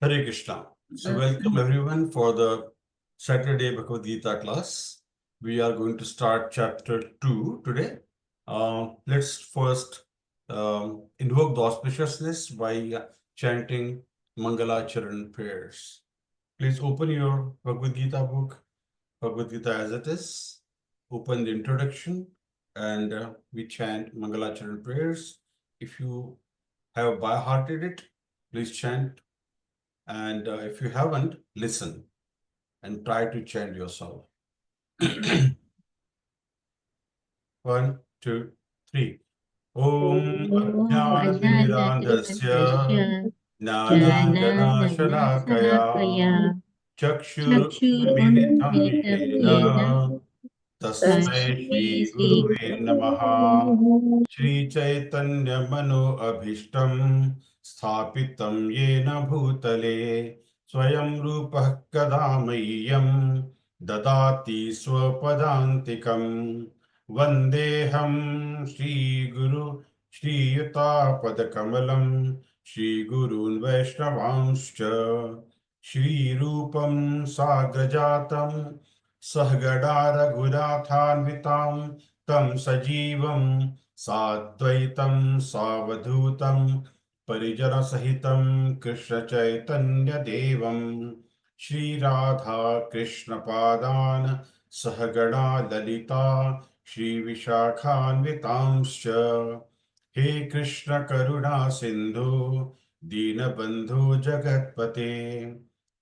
Hare Krishna. So welcome everyone for the Saturday Bhagavad Gita class. We are going to start chapter 2 today. Let's first invoke the auspiciousness by chanting Mangalacharan prayers. Please open your Bhagavad Gita book, Bhagavad Gita as it is. Open the introduction and we chant Mangalacharan prayers. If you have by-hearted it, please chant. And if you haven't, listen and try to chant yourself. 1, 2, 3. Om Ajnanatimirandhasya Jnananjanashalakaya Chakshurunmilitam Yena Tasmai Shri Guruve Namaha Shri Chaitanya Mano Abhishtam Sthapitam Yena Bhutale Swayam Rupah Kadamayyam Dadati Swapadantikam Vandeham Shri Guru Shri Yuta Padakamalam Shri Gurun Vaishnavanscha Shri Rupam Sagrajatam Sahgada Raghurathanvitam Tam Sajivam Sadvaitam Savadhutam Parijana Sahitam Krishna Chaitanya Devam Shri Radha Krishna Padan Sahagana Lalita Shri Vishakhanvitamscha He Krishna Karuna Sindhu Dinabandhu Jagatpate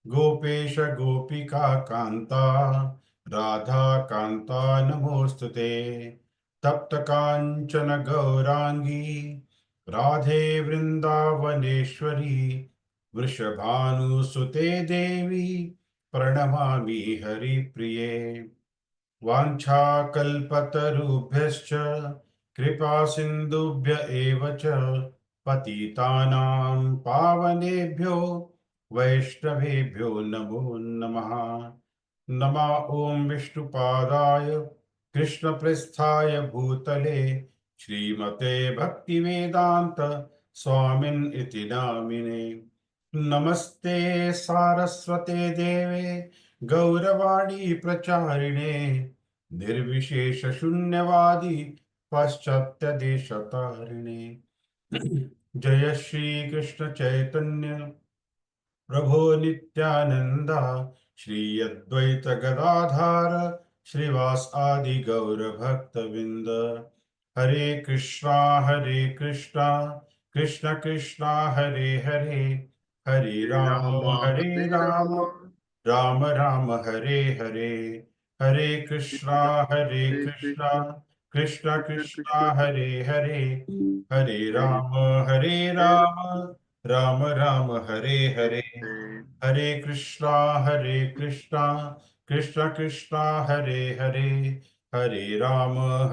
Gopesha Gopika Kanta Radha Kanta Namostute Tapta Kanchana Gaurangi Radhe Vrindavaneshwari Vrishabhanu Sute Devi Pranamami Hari Priye Vanchakalpatarubhyascha Kripa Sindhubhya eva cha Patitanam Pavanebhyo Vaishnavebhyo Namo Namaha Nama Om Vishnupadaya Krishna Presthaya Bhutale Srimate Bhaktivedanta Swamin iti namine Namaste Saraswate Deve Gauravani Pracharine Nirvishesha Shunyavadi Paschatya Deshatarine Jaya Shri Krishna Chaitanya Prabhu Nityananda Shri Advaita Gadadhara Shrivas Adi Gaura Bhakta Vinda Hare Krishna Krishna Krishna Hare Hare Hare Hare Rama Rama Rama Hare Hare Hare Krishna Krishna Krishna Hare Hare Hare Rama Rama Rama Hare Hare Hare Krishna Krishna Krishna Hare Hare Hare Rama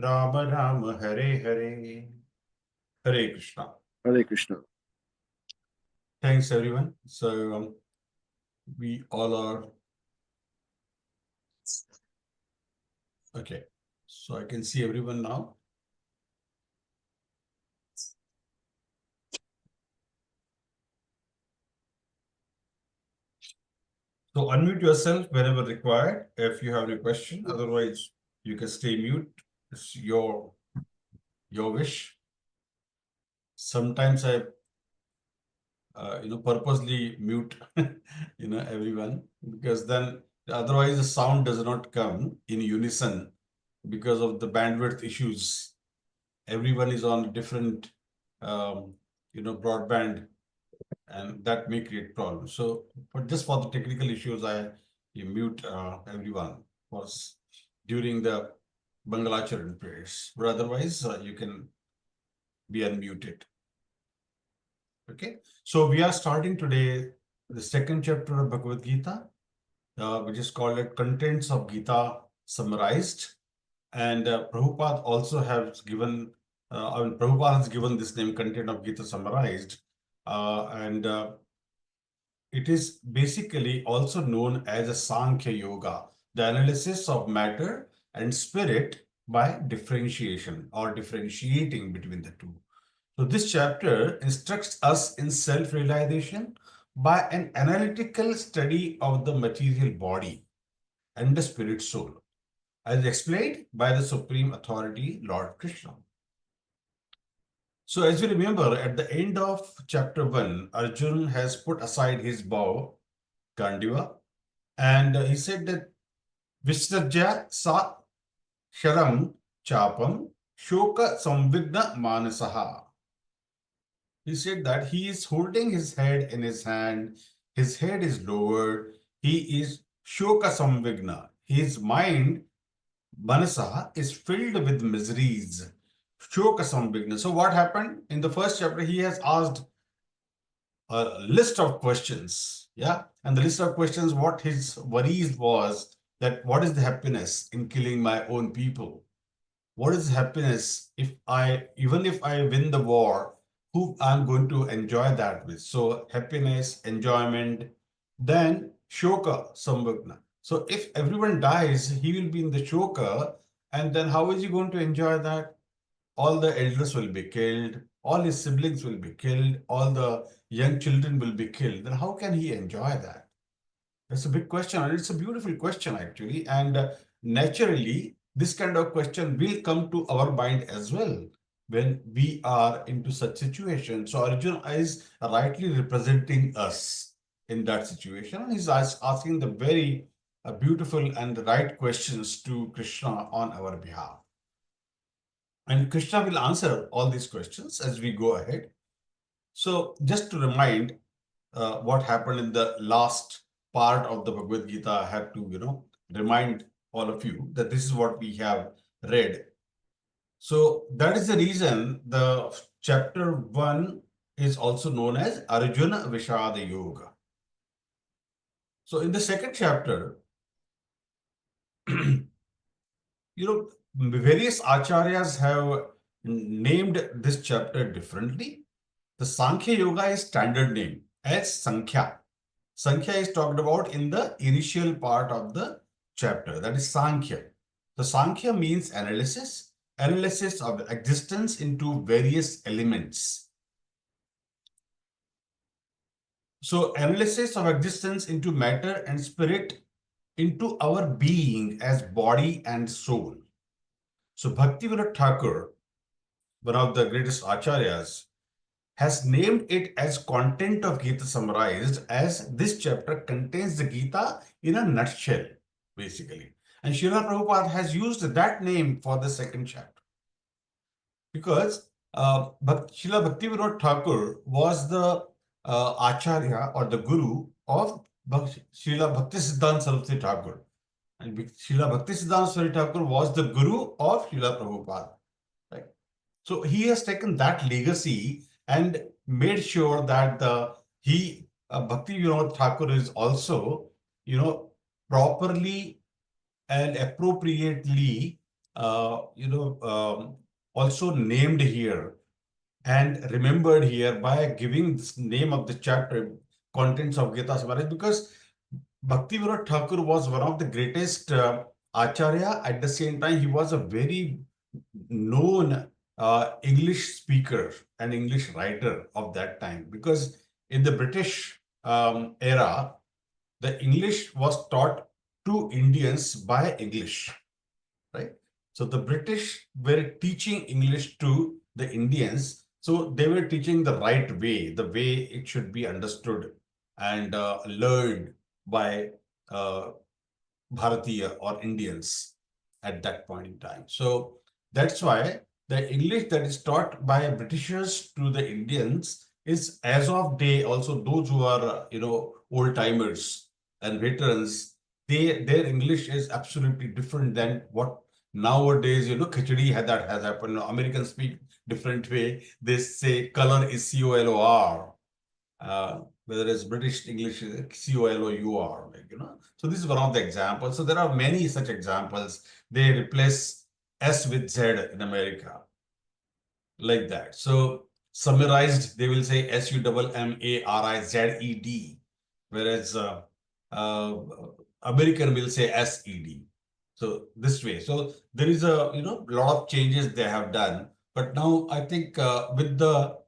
Rama Rama Hare Hare Hare Krishna. Hare Krishna. Thanks everyone. So we all are okay. So I can see everyone now. So unmute yourself whenever required if you have any question. Otherwise, you can stay mute. It's your wish. Sometimes I purposely mute everyone, because then otherwise the sound does not come in unison because of the bandwidth issues. Everyone is on different broadband, and that may create problems. So but just for the technical issues, you mute everyone was during the Mangalacharan prayers, but otherwise you can be unmuted. Okay, so we are starting today the second chapter of Bhagavad Gita, which is called Contents of Gita Summarized. And Prabhupada also has given, Prabhupada has given this name, Content of Gita Summarized. And it is basically also known as a Sankhya Yoga, the analysis of matter and spirit by differentiation or differentiating between the two. So this chapter instructs us in self-realization by an analytical study of the material body and the spirit soul, as explained by the Supreme Authority, Lord Krishna. So as you remember, at the end of chapter 1, Arjun has put aside his bow, Gandiva, and he said that Visrajya sa sharam chapam shoka samvigna manasaha. He said that he is holding his head in his hand, his head is lowered, he is shoka samvigna. His mind, manasa, is filled with miseries. Shoka samvigna. So what happened? In the first chapter, he has asked a list of questions. Yeah. And the list of questions, what his worries was that what is the happiness in killing my own people? What is happiness if even if I win the war, who I'm going to enjoy that with? So happiness, enjoyment, then shoka, samvagna. So if everyone dies, he will be in the shoka, and then how is he going to enjoy that? All the elders will be killed, all his siblings will be killed, all the young children will be killed. Then how can he enjoy that? That's a big question, and it's a beautiful question actually. And naturally, this kind of question will come to our mind as well when we are into such situations. So Arjuna is rightly representing us in that situation, and he's asking the very beautiful and the right questions to Krishna on our behalf. And Krishna will answer all these questions as we go ahead. So just to remind what happened in the last part of the Bhagavad Gita, I have to, remind all of you that this is what we have read. So that is the reason the chapter 1 is also known as Arjuna Vishada Yoga. So in the second chapter, various acharyas have named this chapter differently. The Sankhya Yoga is standard name as Sankhya. Sankhya is talked about in the initial part of the chapter, that is Sankhya. The Sankhya means analysis, analysis of existence into various elements. So analysis of existence into matter and spirit, into our being as body and soul. So Bhaktivinoda Thakur, one of the greatest acharyas, has named it as content of Gita summarized, as this chapter contains the Gita in a nutshell, basically. And Srila Prabhupada has used that name for the second chapter because Srila Bhaktivinoda Thakur was the Acharya or the Guru of Srila Bhaktisiddhanta Saraswati Thakur. And Srila Bhaktisiddhanta Saraswati Thakur was the Guru of Srila Prabhupada. Right? So he has taken that legacy and made sure that Bhakti Vinod Thakur is also, properly and appropriately, also named here and remembered here by giving this name of the chapter, contents of Gita Summarised, because Bhakti Vinod Thakur was one of the greatest acharya. At the same time, he was a very known English speaker and English writer of that time, because in the British era, the English was taught to Indians by English, right? So the British were teaching English to the Indians. So they were teaching the right way, the way it should be understood and learned by Bharatiya or Indians at that point in time. So that's why the English that is taught by Britishers to the Indians is, as of day, also those who are old timers and veterans, their English is absolutely different than what nowadays khichdi has happened. Americans speak different way. They say color is COLOR. Whether it's British English, COLOUR, So this is one of the examples. So there are many such examples. They replace S with Z in America, like that. So summarized, they will say SUMMARIZED, whereas American will say SED. So this way. So there is a lot of changes they have done. But now I think with the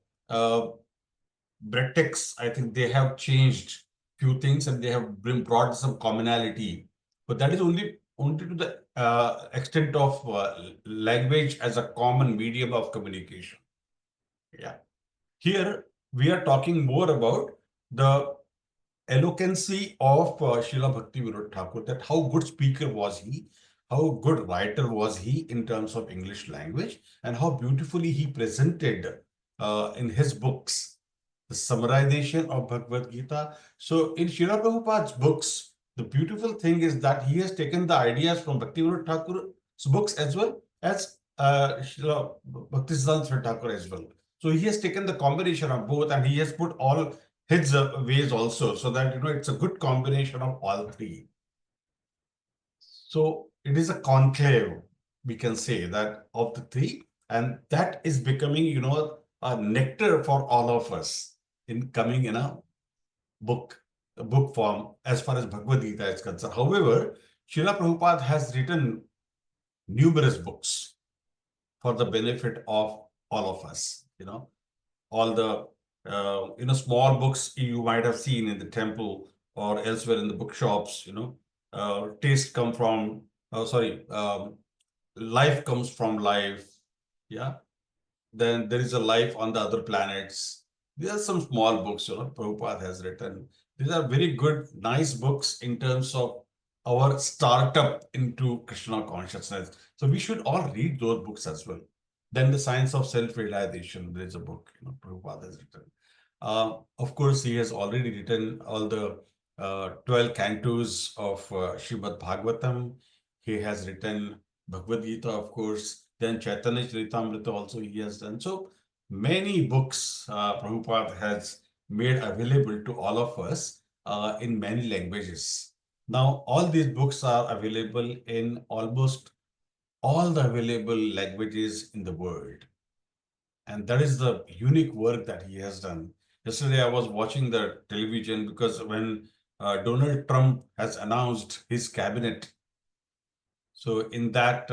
Bretex, I think they have changed few things and they have brought some commonality. But that is only to the extent of language as a common medium of communication. Yeah. Here we are talking more about the eloquency of Srila Bhakti Vinod Thakur, that how good speaker was he, how good writer was he in terms of English language, and how beautifully he presented in his books the summarization of Bhagavad Gita. So in Srila Prabhupada's books, the beautiful thing is that he has taken the ideas from Bhakti Vinod Thakur's books as well as Srila Bhaktisiddhanta Thakur as well. So he has taken the combination of both and he has put all his ways also, so that it's a good combination of all three. So it is a conclave, we can say, that of the three, and that is becoming a nectar for all of us in coming in a book form as far as Bhagavad Gita is concerned. However, Srila Prabhupada has written numerous books for the benefit of all of us. All the small books you might have seen in the temple or elsewhere in the bookshops. Taste come from life comes from life. Yeah. Then there is a life on the other planets. These are some small books Prabhupada has written. These are very good, nice books in terms of our startup into Krishna consciousness. So we should all read those books as well. Then the Science of Self-Realization, there is a book Prabhupada has written. Of course, he has already written all the 12 cantos of Srimad Bhagavatam. He has written Bhagavad Gita, of course. Then Chaitanya Charitamrita also he has done. So many books Prabhupada has made available to all of us in many languages. Now, all these books are available in almost all the available languages in the world. And that is the unique work that he has done. Yesterday, I was watching the television because when Donald Trump has announced his cabinet, so in that,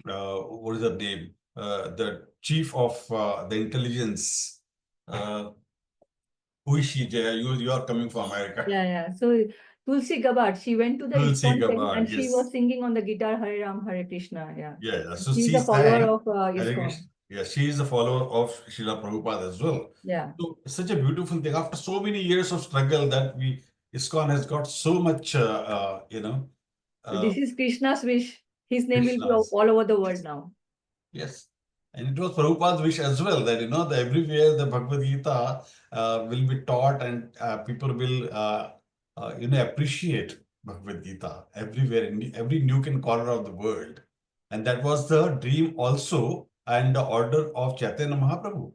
what is the name? The chief of the intelligence, who is she, Jaya? You are coming from America. Yeah. So Tulsi Gabbard, she went to the Tulsi ISKCON Gabbard, and she yes. was singing on the guitar Hare Ram, Hare Krishna. Yeah. So She's she a follower sang of Hare ISKCON. Krishna. Yeah, she is a follower of Srila Prabhupada as well. Yeah. So such a beautiful thing. After so many years of struggle that ISKCON has got so much, So this is Krishna's wish. His name will be Krishna's. all over the world now. Yes. And it was Prabhupada's wish as well that, that everywhere the Bhagavad Gita will be taught and people will, appreciate Bhagavad Gita everywhere, in every nook and corner of the world. And that was the dream also and the order of Chaitanya Mahaprabhu.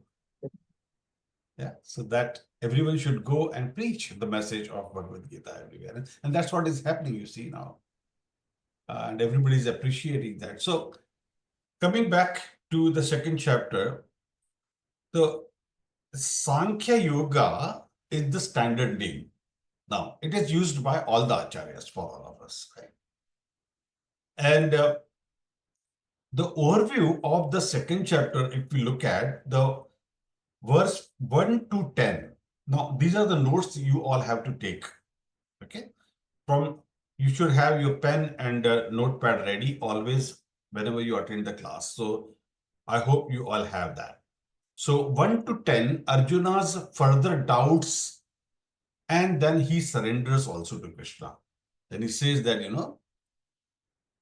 Yeah, so that everyone should go and preach the message of Bhagavad Gita everywhere. And that's what is happening, you see now. And everybody is appreciating that. So coming back to the second chapter, the Sankhya Yoga is the standard name. Now, it is used by all the acharyas for all of us. Right? And the overview of the second chapter, if we look at the verse 1 to 10. Now, these are the notes you all have to take. Okay. You should have your pen and notepad ready always whenever you attend the class. So I hope you all have that. So 1 to 10, Arjuna's further doubts, and then he surrenders also to Krishna. Then he says that,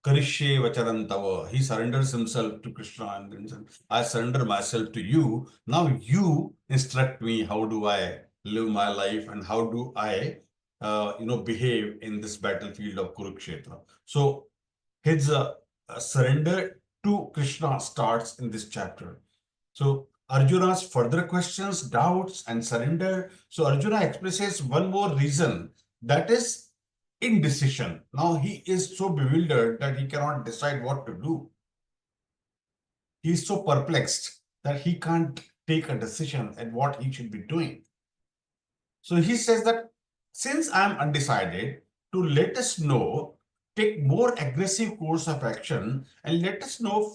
Karishye Vacharan Tava. He surrenders himself to Krishna and then says, I surrender myself to you. Now you instruct me, how do I live my life and how do I, behave in this battlefield of Kurukshetra. So his surrender to Krishna starts in this chapter. So Arjuna's further questions, doubts, and surrender. So Arjuna expresses one more reason, that is indecision. Now he is so bewildered that he cannot decide what to do. He is so perplexed that he can't take a decision at what he should be doing. So he says that since I am undecided, to let us know, take more aggressive course of action and let us know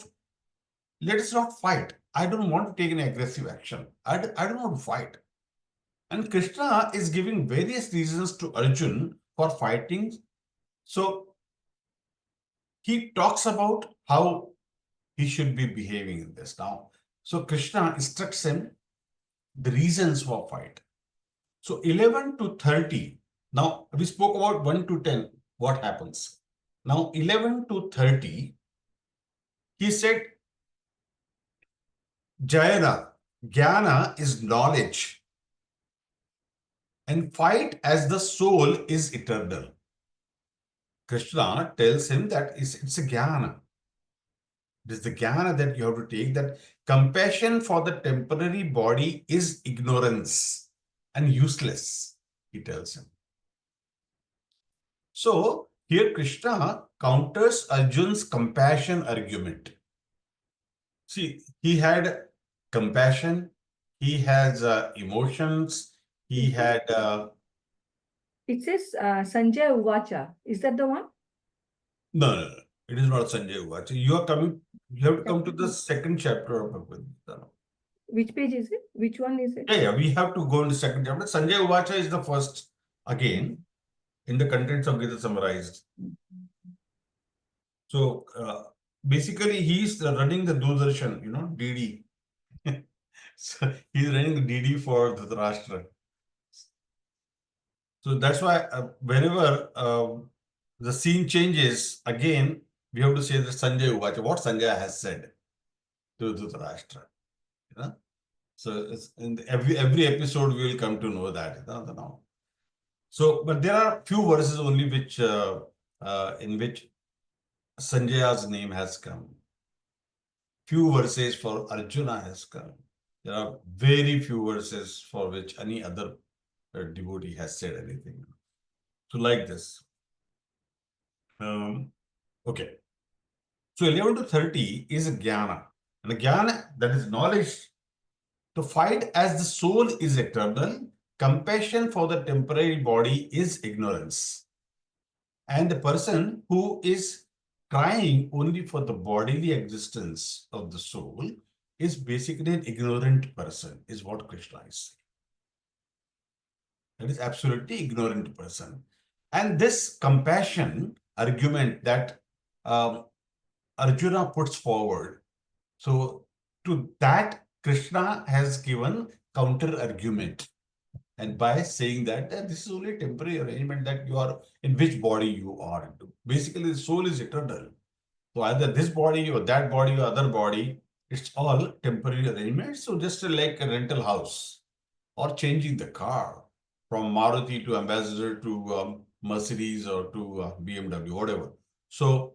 let us not fight. I don't want to take an aggressive action. I don't want to fight. And Krishna is giving various reasons to Arjun for fighting. So he talks about how he should be behaving in this now. So Krishna instructs him the reasons for fight. So 11 to 30. Now we spoke about 1 to 10. What happens? Now 11 to 30, he said, Jayana, Jnana is knowledge, and fight as the soul is eternal. Krishna tells him that it's a Jnana. It is the Jnana that you have to take, that compassion for the temporary body is ignorance and useless, he tells him. So here Krishna counters Arjun's compassion argument. See, he had compassion, he has emotions, he had... It says Sanjay Uvacha. Is that the one? No. It is not Sanjay Uvacha. You have to come to the second chapter of Bhagavad Gita. Which page is it? Which one is it? Yeah, we have to go in the second chapter. Sanjay Uvacha is the first, again, in the contents of Gita summarized. So, basically, he's running the Doordarshan, DD. So, he's running the DD for Dhritarashtra. So, that's why whenever the scene changes, again, we have to say that Sanjay Uvacha, what Sanjay has said to Dhritarashtra. So it's in every episode we will come to know that. Now. So, but there are few verses only which in which Sanjaya's name has come. Few verses for Arjuna has come. There are very few verses for which any other devotee has said anything. So, like this. Okay. So 11 to 30 is a jnana. And the jnana, that is knowledge. To fight as the soul is eternal, compassion for the temporary body is ignorance. And the person who is trying only for the bodily existence of the soul is basically an ignorant person, is what Krishna is saying. That is absolutely ignorant person. And this compassion argument that Arjuna puts forward, so to that Krishna has given counter argument, and by saying that this is only a temporary arrangement, that you are in which body you are into. Basically, the soul is eternal. So either this body or that body or other body, it's all temporary arrangements. So just like a rental house or changing the car from Maruti to Ambassador to Mercedes or to BMW, whatever. So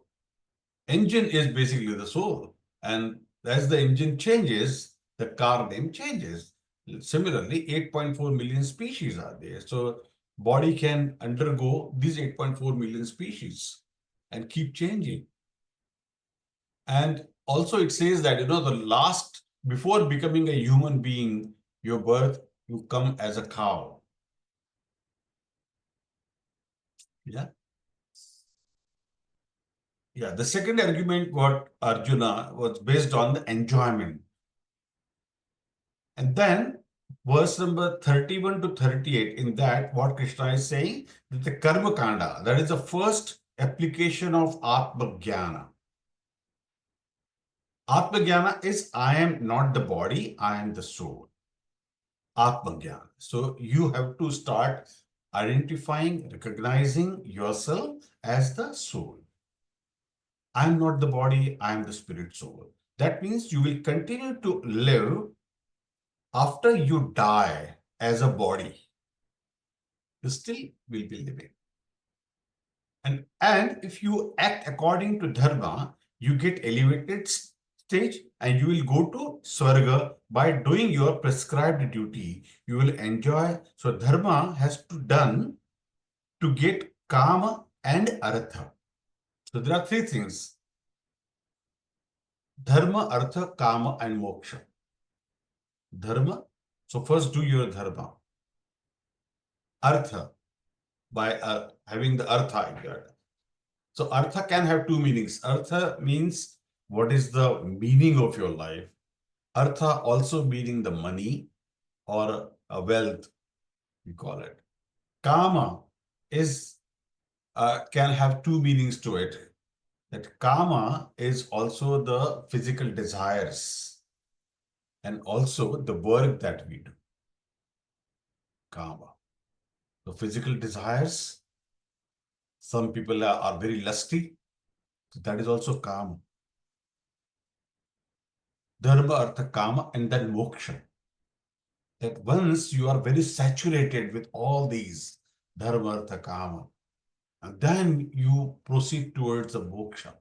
engine is basically the soul. And as the engine changes, the car name changes. Similarly, 8.4 million species are there. So body can undergo these 8.4 million species and keep changing. And also it says that, the last, before becoming a human being, your birth, you come as a cow. Yeah. Yeah, the second argument got Arjuna was based on the enjoyment. And then verse number 31 to 38, in that what Krishna is saying, that the Karma Kanda, that is the first application of Atma Jnana. Atma Jnana is I am not the body, I am the soul. Atma Jnana. So you have to start identifying, recognizing yourself as the soul. I am not the body, I am the spirit soul. That means you will continue to live after you die as a body. You still will be living. And if you act according to dharma, you get elevated stage and you will go to Swarga by doing your prescribed duty. You will enjoy. So dharma has to done to get kama and artha. So there are three things: dharma, artha, kama, and moksha. Dharma. So first do your dharma. Artha, by having the artha in your. So artha can have two meanings. Artha means what is the meaning of your life. Artha also meaning the money or a wealth, we call it. Kama is can have two meanings to it. That kama is also the physical desires and also the work that we do. Kama. The physical desires, some people are very lusty, so that is also kama. Dharma, artha, kama, and then moksha. That once you are very saturated with all these dharma, artha, kama, and then you proceed towards the moksha.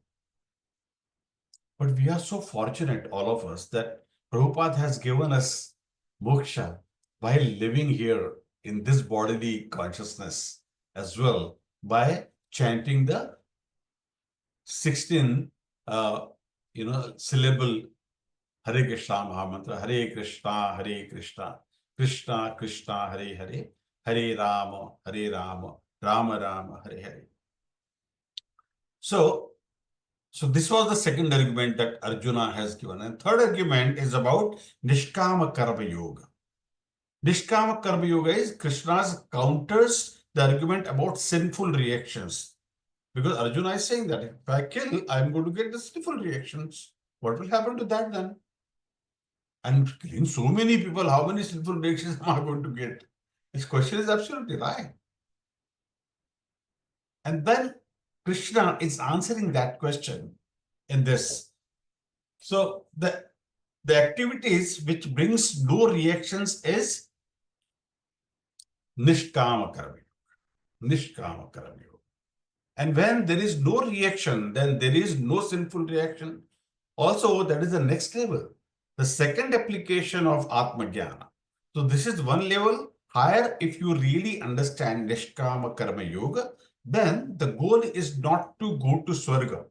But we are so fortunate, all of us, that Prabhupada has given us moksha while living here in this bodily consciousness as well by chanting the 16 syllable Hare Krishna Mahamantra. Hare Krishna, Hare Krishna, Krishna Krishna, Hare Hare, Hare Rama, Hare Rama, Rama Rama, Hare Hare. So this was the second argument that Arjuna has given. And third argument is about Nishkama Karma Yoga. Nishkama Karma Yoga is Krishna's counters the argument about sinful reactions. Because Arjuna is saying that if I kill, I'm going to get the sinful reactions. What will happen to that then? And killing so many people, how many sinful reactions am I going to get? His question is absolutely right. And then Krishna is answering that question in this. So the activities which brings no reactions is Nishkama Karma Yoga. Nishkama Karma Yoga. And when there is no reaction, then there is no sinful reaction. Also, that is the next level. The second application of Atma Jnana. So this is one level higher. If you really understand Nishkama Karma Yoga, then the goal is not to go to Swarga.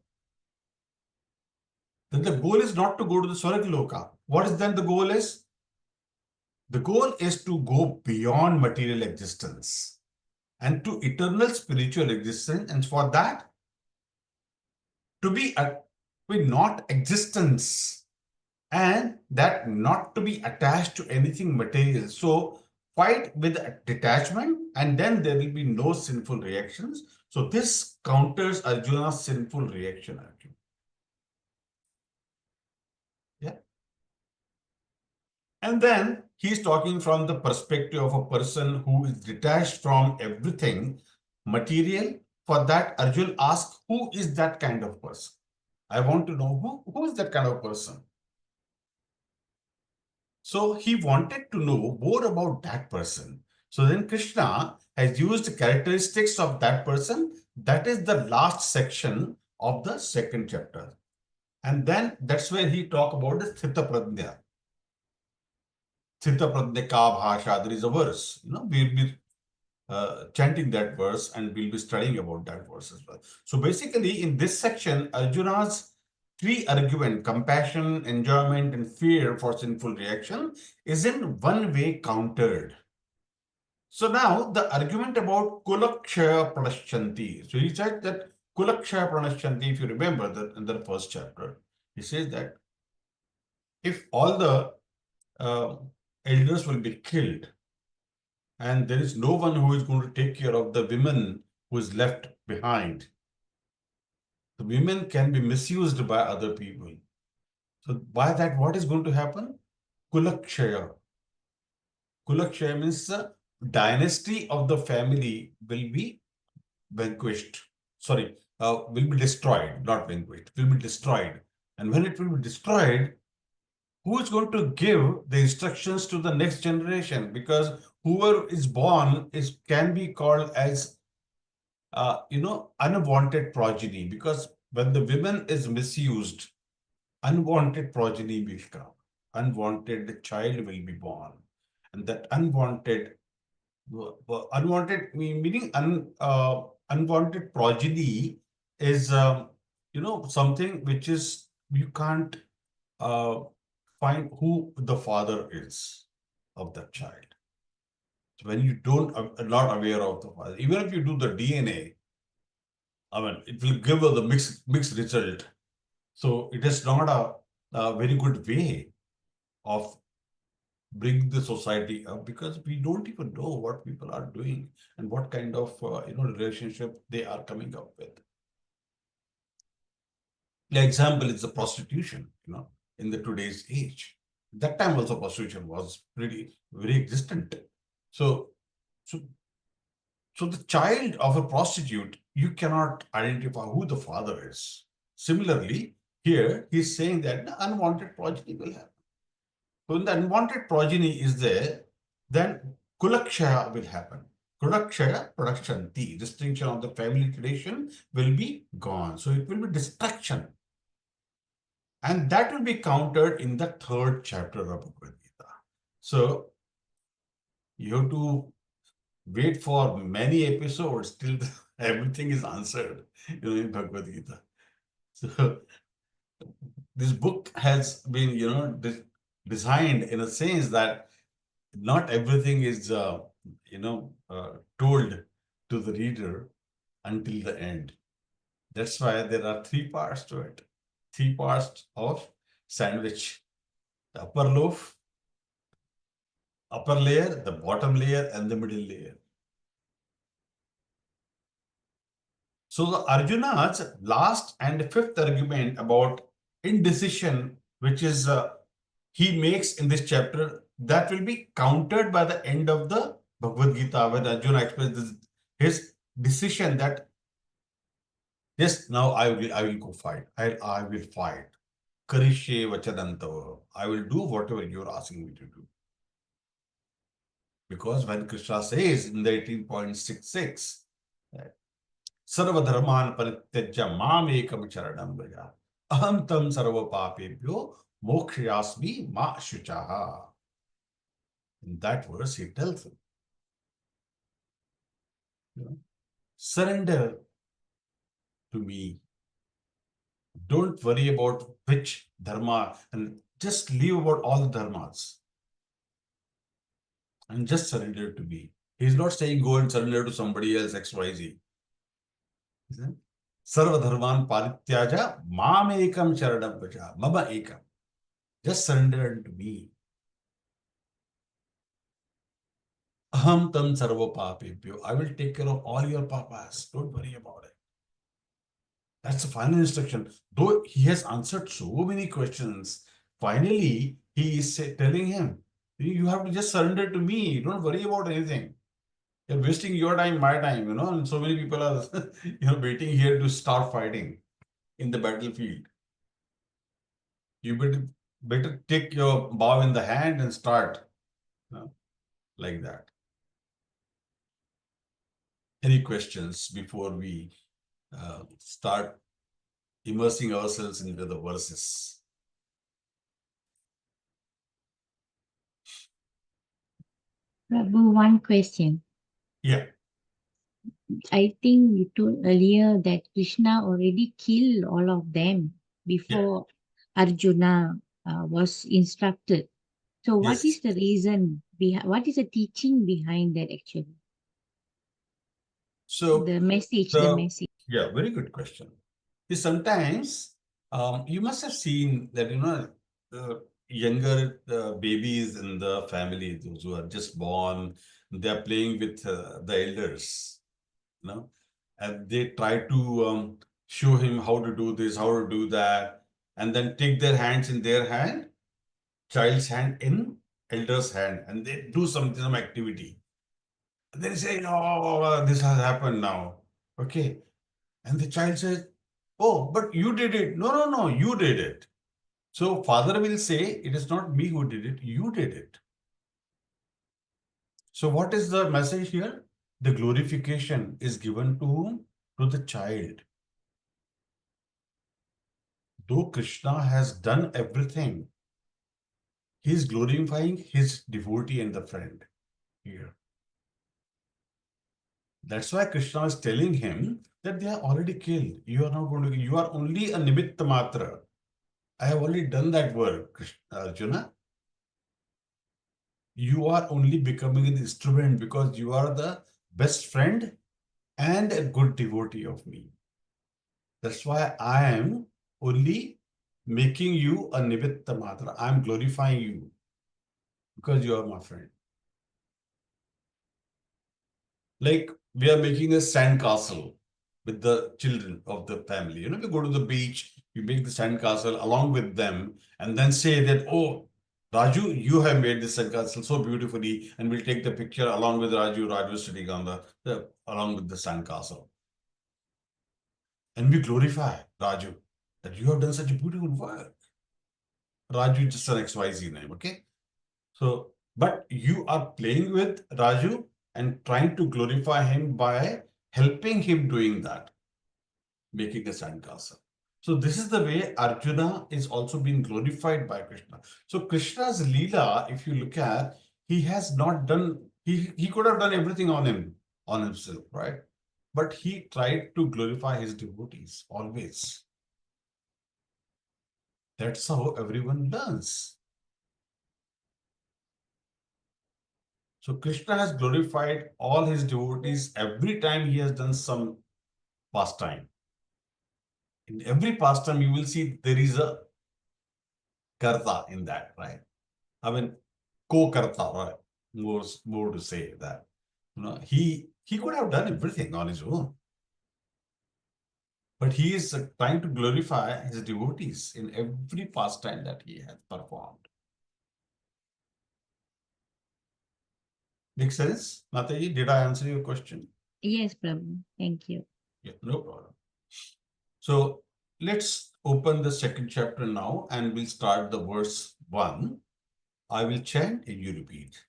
Then the goal is not to go to the Swarga Loka. What is then the goal is? The goal is to go beyond material existence and to eternal spiritual existence. And for that, to be not existence and that not to be attached to anything material. So fight with detachment and then there will be no sinful reactions. So this counters Arjuna's sinful reaction. Yeah. And then he's talking from the perspective of a person who is detached from everything material. For that, Arjun asks, who is that kind of person? I want to know who is that kind of person. So he wanted to know more about that person. So then Krishna has used the characteristics of that person. That is the last section of the second chapter. And then that's where he talk about the Sthita Pradnya. Sthita Pradnya Ka Bhasha, there is a verse. We'll be chanting that verse and we'll be studying about that verse as well. So basically in this section, Arjuna's three argument, compassion, enjoyment, and fear for sinful reaction is in one way countered. So now the argument about Kulakshaya Pranashyanti. So he said that Kulakshaya Pranashyanti, if you remember that in the first chapter, he says that if all the elders will be killed and there is no one who is going to take care of the women who is left behind, the women can be misused by other people. So by that, what is going to happen? Kulakshaya. Kulakshaya means the dynasty of the family will be vanquished. Sorry, will be destroyed, not vanquished, will be destroyed. And when it will be destroyed, who is going to give the instructions to the next generation? Because whoever is born can be called as unwanted progeny, because when the women is misused, unwanted progeny will come. Unwanted child will be born. And that unwanted meaning unwanted progeny is something which is you can't find who the father is of that child. So when you are not aware of the father, even if you do the DNA, I mean, it will give us the mixed result. So it is not a very good way of bring the society up, because we don't even know what people are doing and what kind of relationship they are coming up with. The example is the prostitution, in the today's age. That time also prostitution was pretty very existent. So, so, so the child of a prostitute, you cannot identify who the father is. Similarly, here he's saying that the unwanted progeny will happen. So when the unwanted progeny is there, then kulakshaya will happen. Kulakshaya, production, the distinction of the family tradition will be gone. So it will be destruction. And that will be countered in the third chapter of Bhagavad Gita. So you have to wait for many episodes till everything is answered, in Bhagavad Gita. So this book has been, designed in a sense that not everything is, told to the reader until the end. That's why there are three parts to it. Three parts of sandwich: the upper loaf, upper layer, the bottom layer, and the middle layer. So the Arjuna's last and fifth argument about indecision, which is he makes in this chapter, that will be countered by the end of the Bhagavad Gita, where Arjuna expresses his decision that yes, now I will go fight. I will fight. Karishe vachadantava. I will do whatever you're asking me to do. Because when Krishna says in the 18.66, Sarvadharman parityajya mam ekam charanam vraja. Aham tam sarva papebhyo mokshayasmi ma shuchaha. In that verse, he tells him, surrender to me. Don't worry about which dharma, and just leave about all the dharmas and just surrender to me. He's not saying go and surrender to somebody else, XYZ. Sarva dharman parityaja mam ekam charanam vraja. Mama ekam. Just surrender to me. Aham tam sarva papebhyo. I will take care of all your papas. Don't worry about it. That's the final instruction. Though he has answered so many questions, finally he is telling him, you have to just surrender to me. Don't worry about anything. You're wasting your time, my time, and so many people are waiting here to start fighting in the battlefield. You better take your bow in the hand and start, like that. Any questions before we start immersing ourselves into the verses? Prabhu, one question. Yeah. I think you told earlier that Krishna already killed all of them before Arjuna was instructed. So what Yes. is the reason behind, what is the teaching behind that actually? So The message. yeah, very good question. Sometimes you must have seen that, the younger babies in the family, those who are just born, they are playing with the elders, and they try to show him how to do this, how to do that, and then take their hands in their hand, child's hand in elder's hand, and they do some activity. And they say, "Oh, this has happened now." Okay. And the child says, "Oh, but you did it." No, no, no, you did it. So father will say, "It is not me who did it, you did it." So what is the message here? The glorification is given to whom? To the child. Though Krishna has done everything, he is glorifying his devotee and the friend here. That's why Krishna is telling him that they are already killed. You are not going to, you are only a nimitta matra. I have already done that work, Arjuna. You are only becoming an instrument because you are the best friend and a good devotee of me. That's why I am only making you a Nivitta Matra. I'm glorifying you because you are my friend. Like we are making a sand castle with the children of the family. You know, we go to the beach, we make the sand castle along with them, and then say that, oh, Raju, you have made this sand castle so beautifully, and we'll take the picture along with Raju. Raju is sitting on along with the sand castle. And we glorify Raju that you have done such a beautiful work. Raju is just an XYZ name, okay? So, but you are playing with Raju and trying to glorify him by helping him doing that, making a sandcastle. So this is the way Arjuna is also being glorified by Krishna. So Krishna's Leela, if you look at, he has not done, he could have done everything on himself, right? But he tried to glorify his devotees always. That's how everyone learns. So Krishna has glorified all his devotees every time he has done some pastime. In every pastime, you will see there is a karta in that, right? I mean, co-karta, right? More to say that. You know, he could have done everything on his own. But he is trying to glorify his devotees in every pastime that he has performed. Makes sense? Mataji, did I answer your question? Yes, Prabhu. Thank you. Yeah, no problem. So let's open the second chapter now and we'll start the verse 1. I will chant and you repeat.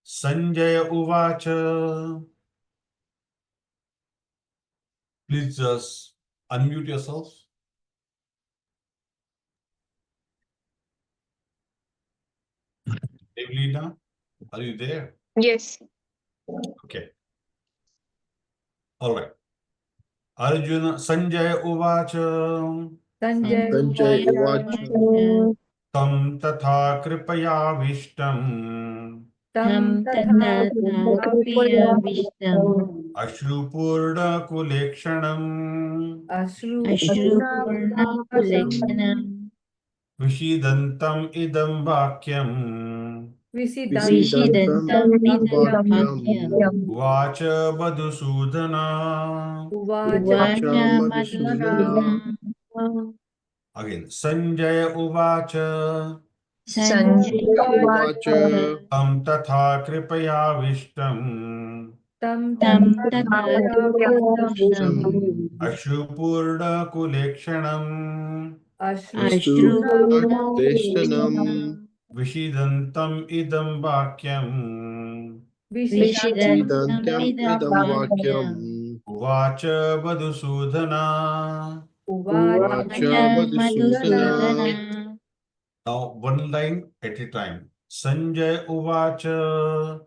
Sanjaya Uvacha. Please just unmute yourself. Devlina, are you there? Yes. Okay. All right. Arjuna, Sanjaya Uvacha. Sanjay Sanjay Uvacha Uvacha Tam tatha kripaya Tam Tam Tatha tata kriya vishtam Ashrupurna kulekshanam Ashru Ashru Purna purna Kulekshana kulekshana Vishidantam idam vakyam Visidantam Visidantam Vishidantam idam Vakyam vakyam Vacha Madhusudana. Uvacha Uvacha Madhusudana madhusudana Again, Sanjaya Uvacha Sanjaya Uvacha uvacha Tam tatha kripaya vishtam Tam Tam Tatha tata Kripaya kriya Vishtam vishtam Ashupurna kulekshanam Ashru Ashru Purna purna Deshanam kulekshana Vishidantam idam vakyam Vishidantam Vishidantam Visidantam idam idam vakyam vakyam Vacha Madhusudana. Uvacha Uvacha Uvacha Madhusudana madhusudana Now, one line at a time. Sanjay Uvacha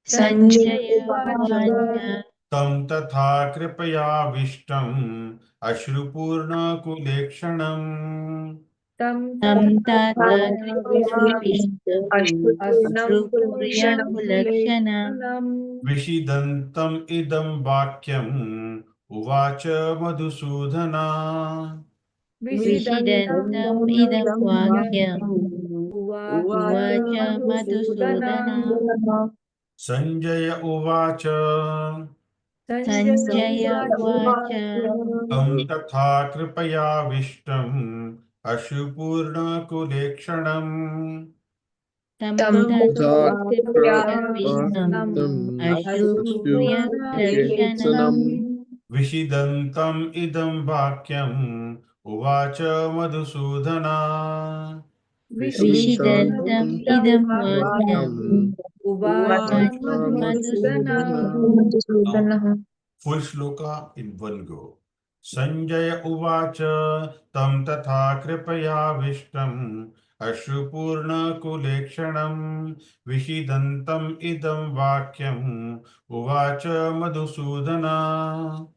Sanjay Sanjaya Uvacha uvacha Tam tatha kripaya vishtam Ashrupurna kulekshanam Tam Tam Tatha tata Kripaya kriya vishtam Ashru Ashrupriya Purna Kulakshanam Kulekshanam Vishidantam idam vakyam Uvacha Madhusudana. Vishidantam Vishidantam Idam idam Vakyam vakyam Uvacha Uvacha Madhusudanam madhusudana Sanjaya Uvacha Sanjay Sanjaya Uvacha uvacha Tam tatha kripaya vishtam Ashrupurna kulekshanam Tam tata Tata kriya vishtam Praptam Ashrupriya Ashrupriya Kulakshanam Vishidantam idam vakyam Uvacha Madhusudana. Vishidantam Vishidantam idam vakyam vakyam Uvacha Uvacha Uvacha Madhusudanam Madhusudana Now, full shloka in one go. Sanjaya Uvacha Tam Tatha Kripaya Vishtam Ashrupurna Kulekshanam Vishidantam idam vakyam Uvacha Madhusudana.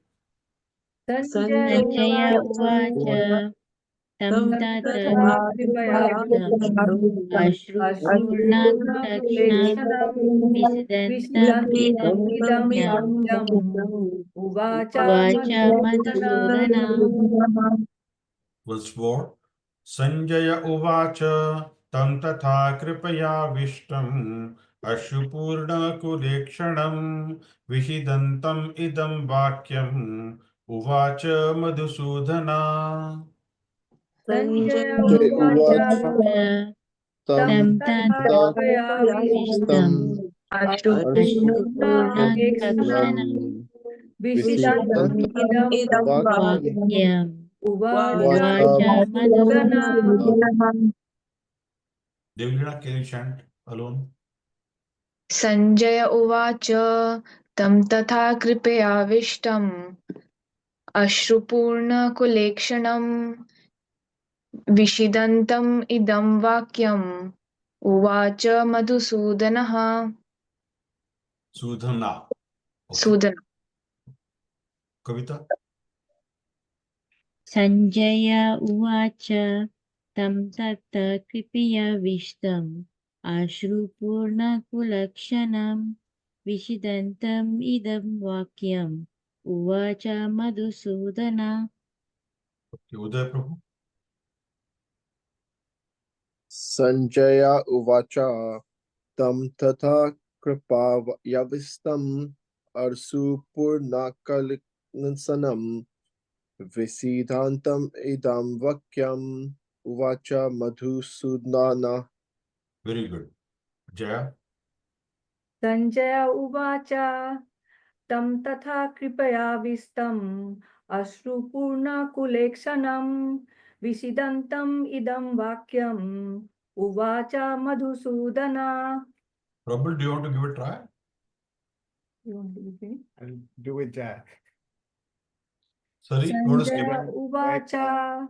Sanjay Sanjaya Uvacha uvacha Tam tata Tatha Kripaya vishtam Vishtam Ashru Ashrupurna Purna Kulakshanam Kulekshanam Visidantam Visidantam idam Idam vakyam Vakyam Uvacha Uvacha Madhusudanam madhusudana Once more. Sanjaya uvacha tam tatha kripayavistam ashupurna kulekshanam vishidantam idam vakyam uvacha madhusudana. Sanjaya Jai uvacha uvacha tam tam tatha tat kripayavistam tam ashupurna ashupurnam kulekshanam visiddham Vishidantam idam vakyam Vakyam uvacha vacha Uvacha madhusudana. Madhusudana. Devilina, can you chant alone? Sanjaya uvacha tam tatha kripayavistam अश्रुपूर्णकुलेक्षणं विषीदन्तम् इदं वाक्यम् उवाच मधुसूदनः Sudhana. Okay. Sudan Kavita. Sanjaya Uvacha Tam Tata Kripayavistam Ashruपूर्णकुलक्षणं Vishidantam Idam Vakyam Uvacha Madhusudana. Okay, Uday Prabhu. Sanjaya uvacha tam tatha kripayavistam arsupurnakalinsanam visiddhantam idam vakyam uvacha madhusudana. Very good. Jaya. Sanjaya uvacha tam tatha kripayavistam ashruपूर्णा kulekshanam Vishidantam idam vakyam uvacha madhusudana. Prabhu, do you want to give it a try? You want to repeat? I'll do it, Jaya. Sorry, what is Sanjaya uvacha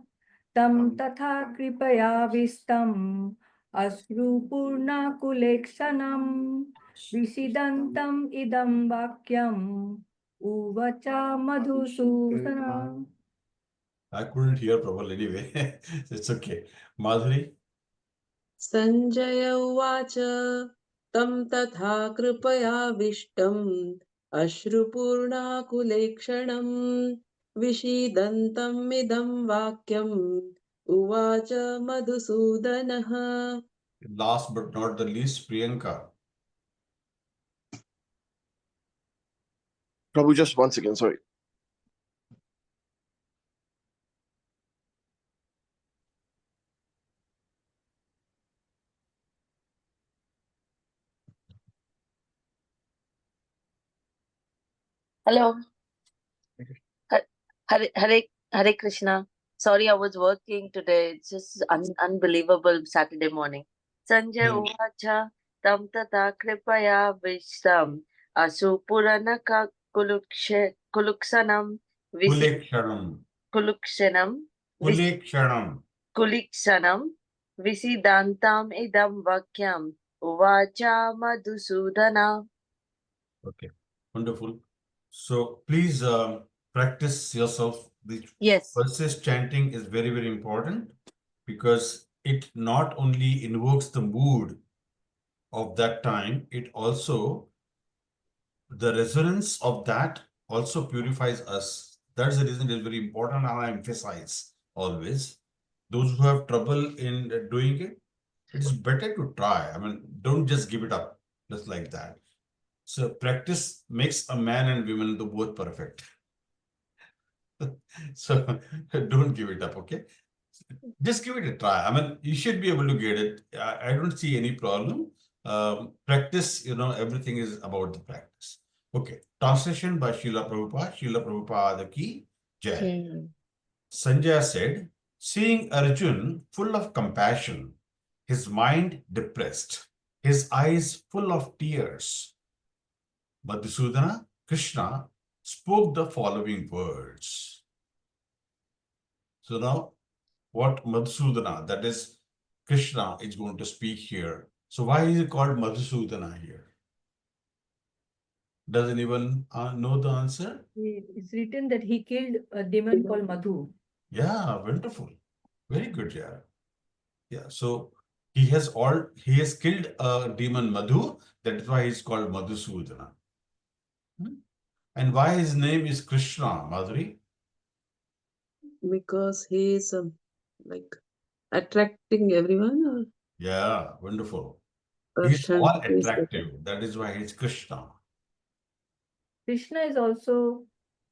tam tatha kripayavistam ashruपूर्णा kulekshanam Vishidantam idam vakyam uvacha madhusudana. I couldn't hear Prabhu anyway. It's okay. Madhuri. Sanjaya uvacha tam tatha kripayavistam ashruपूर्णाकुलेक्षणं विषीदन्तम् idam vakyam uvacha madhusudanah. Last but not the least, Priyanka. Prabhu, just 1 second, sorry. Hello. Hare Krishna. Sorry, I was working today. It's just unbelievable Saturday morning. Sanjay uvacha tam tata kripaya vishtam asupuranaka kuluksanam Kulekshanam. kulukshanam Kulekshanam. kuliksanam visidantam idam vakyam uvacha madhusudana. Okay, wonderful. So please practice yourself. The Yes. verses chanting is very, very important because it not only invokes the mood of that time, it also, the resonance of that also purifies us. That's the reason it is very important, and I emphasize always. Those who have trouble in doing it, it is better to try. I mean, don't just give it up just like that. So practice makes a man and woman the both perfect. So don't give it up, okay? Just give it a try. I mean, you should be able to get it. I don't see any problem. Practice, everything is about the practice. Okay, translation by Srila Prabhupada. Srila Prabhupada ki Jai. Jai. Sanjaya said, seeing Arjun full of compassion, his mind depressed, his eyes full of tears, Madhusudana, Krishna, spoke the following words. So now, what Madhusudana, that is Krishna, is going to speak here. So why is it called Madhusudana here? Does anyone know the answer? It's written that he killed a demon called Madhu. Yeah, wonderful. Very good, yeah. Yeah, so he has killed a demon Madhu. That is why he's called Madhusudana. And why his name is Krishna, Madhuri? Because he is like attracting everyone, Yeah, wonderful. or He's all Shanti is better? attractive. That is why he's Krishna. Krishna is also,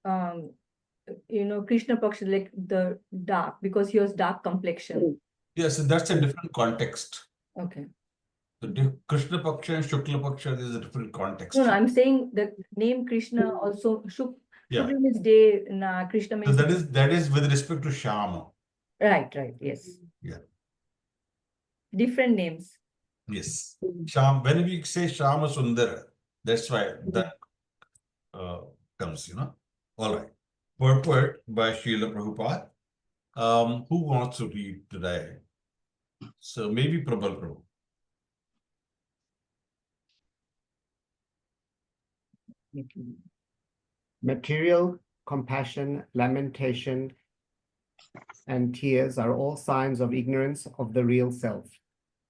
Krishna Paksha, like the dark, because he was dark complexion. Yes, that's a different context. Okay. The Krishna Paksha and Shukla Paksha is a different context. No, I'm saying the name Krishna also, Yeah. Shukla means day, Krishna So means. that is with respect to Shama. Right, yes. Yeah. Different names. Yes. Sham, when we say Shama Sundara, that's why that comes, All right. Purport by Srila Prabhupada. Who wants to read today? So maybe Prabal Prabhu. Material, compassion, lamentation, and tears are all signs of ignorance of the real self.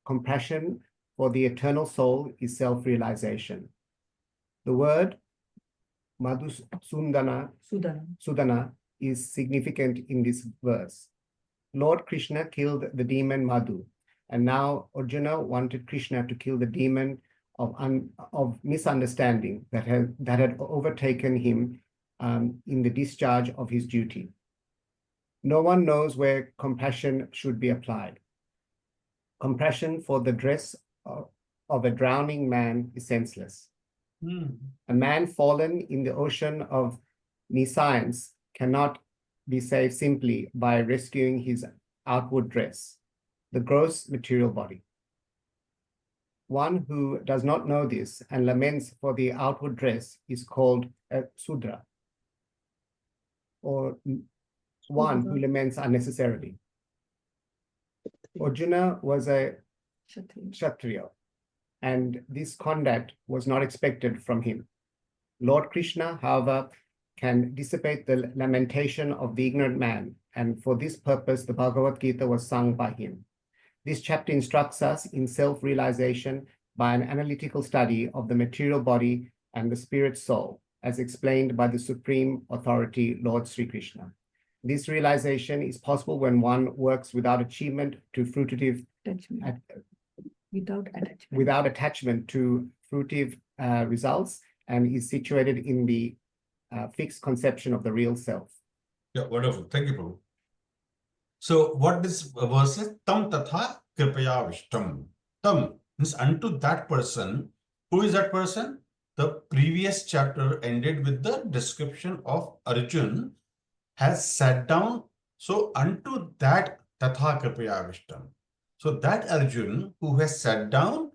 Compassion for the eternal soul is self-realization. The word Madhusudana Sudana is significant in this verse. Lord Krishna killed the demon Madhu, and now Arjuna wanted Krishna to kill the demon of misunderstanding that had overtaken him in the discharge of his duty. No one knows where compassion should be applied. Compassion for the dress of a drowning man is senseless. A man fallen in the ocean of nescience cannot be saved simply by rescuing his outward dress, the gross material body. One who does not know this and laments for the outward dress is called a Sudra, or one who laments unnecessarily. Arjuna was a Kshatriya, and this conduct was not expected from him. Lord Krishna, however, can dissipate the lamentation of the ignorant man, and for this purpose the Bhagavad Gita was sung by him. This chapter instructs us in self-realization by an analytical study of the material body and the spirit soul, as explained by the Supreme Authority, Lord Sri Krishna. This realization is possible when one works without achievement to fruitive without attachment to fruitive results, and is situated in the fixed conception of the real self. Yeah, wonderful. Thank you, Prabhu. So what this verse is? Tam tatha kripaya vishtam. Tam means unto that person. Who is that person? The previous chapter ended with the description of Arjun has sat down. So unto that tatha kripaya vishtam. So that Arjun who has sat down,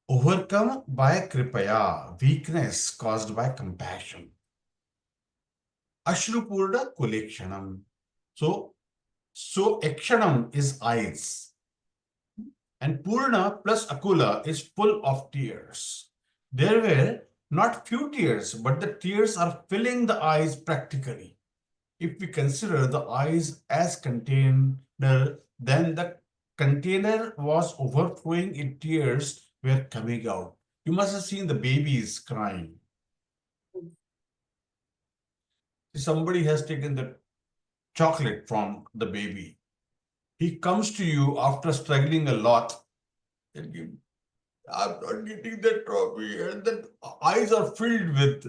overcome by kripaya, weakness caused by compassion. Ashrupurna kulekshanam. So Akshanam is eyes. And Purna plus Akula is full of tears. There were not few tears, but the tears are filling the eyes practically. If we consider the eyes as container, then the container was overflowing in tears were coming out. You must have seen the babies crying. Somebody has taken the chocolate from the baby. He comes to you after struggling a lot and you, I'm not getting that trophy. And the eyes are filled with,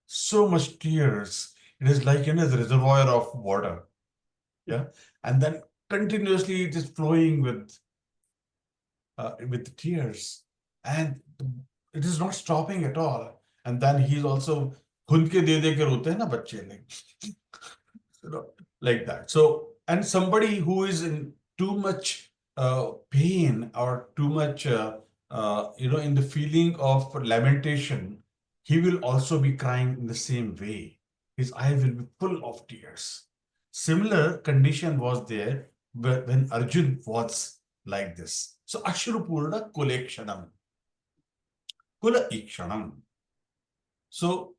so much tears. It is like in a reservoir of water. Yeah. And then continuously it is flowing with tears. And it is not stopping at all. And then he's also like that. So, and somebody who is in too much pain or too much, in the feeling of lamentation, he will also be crying in the same way. His eyes will be full of tears. Similar condition was there when Arjun was like this. So, Ashrupurna Kulekshanam. Kula Ikshanam. So,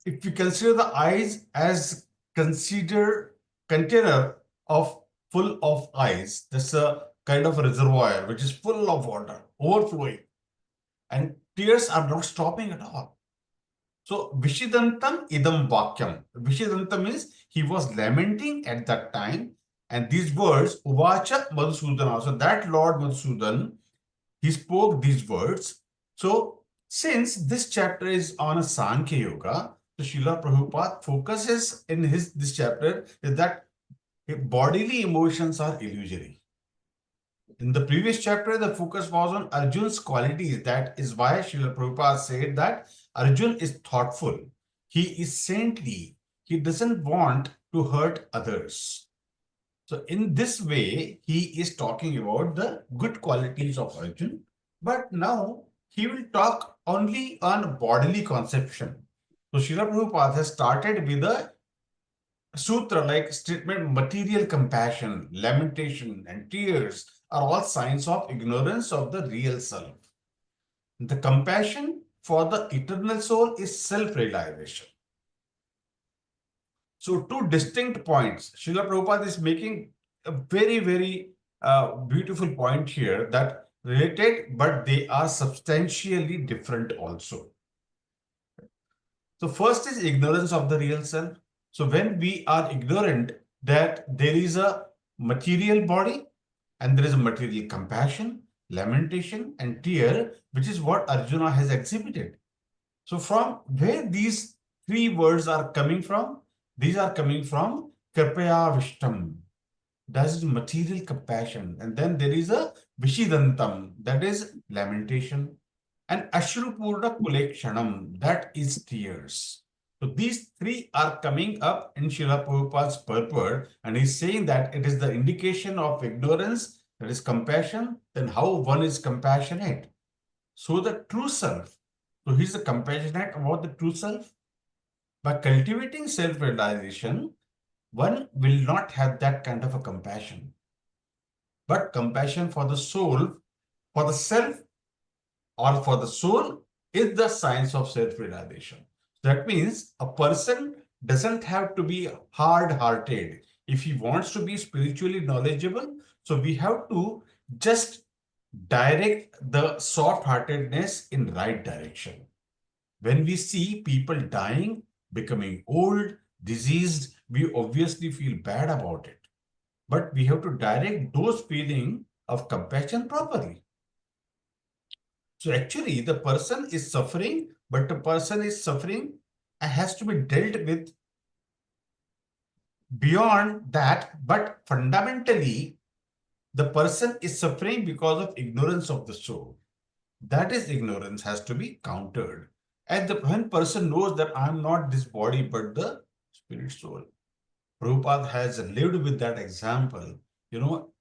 if we consider the eyes as container of full of eyes, that's a kind of a reservoir which is full of water, overflowing, and tears are not stopping at all. So Vishidantam idam vakyam. Vishidantam means he was lamenting at that time. And these words, Uvacha Madhusudana. So that Lord Madhusudan, he spoke these words. So since this chapter is on a Sankhya Yoga, so Srila Prabhupada focuses in this chapter is that bodily emotions are illusory. In the previous chapter, the focus was on Arjun's qualities. That is why Srila Prabhupada said that Arjun is thoughtful. He is saintly. He doesn't want to hurt others. So in this way, he is talking about the good qualities of Arjun. But now he will talk only on bodily conception. So Srila Prabhupada has started with a sutra like statement, material compassion, lamentation, and tears are all signs of ignorance of the real self. The compassion for the eternal soul is self-realization. So two distinct points. Srila Prabhupada is making a very, very beautiful point here that related, but they are substantially different also. So first is ignorance of the real self. So when we are ignorant that there is a material body and there is a material compassion, lamentation, and tear, which is what Arjuna has exhibited. So from where these three words are coming from, these are coming from Kripaya Vishtam. That is material compassion. And then there is a Vishidantam, that is lamentation. And Ashrupurna Kulekshanam, that is tears. So these three are coming up in Srila Prabhupada's purport, and he's saying that it is the indication of ignorance, that is compassion, then how one is compassionate. So the true self, so he's the compassionate about the true self. By cultivating self-realization, one will not have that kind of a compassion. But compassion for the soul, for the self, or for the soul is the science of self-realization. That means a person doesn't have to be hard-hearted. If he wants to be spiritually knowledgeable, so we have to just direct the soft-heartedness in right direction. When we see people dying, becoming old, diseased, we obviously feel bad about it. But we have to direct those feelings of compassion properly. So actually, the person is suffering, but the person is suffering and has to be dealt with beyond that. But fundamentally, the person is suffering because of ignorance of the soul. That is ignorance has to be countered. And when person knows that I am not this body, but the spirit soul. Prabhupada has lived with that example. You know,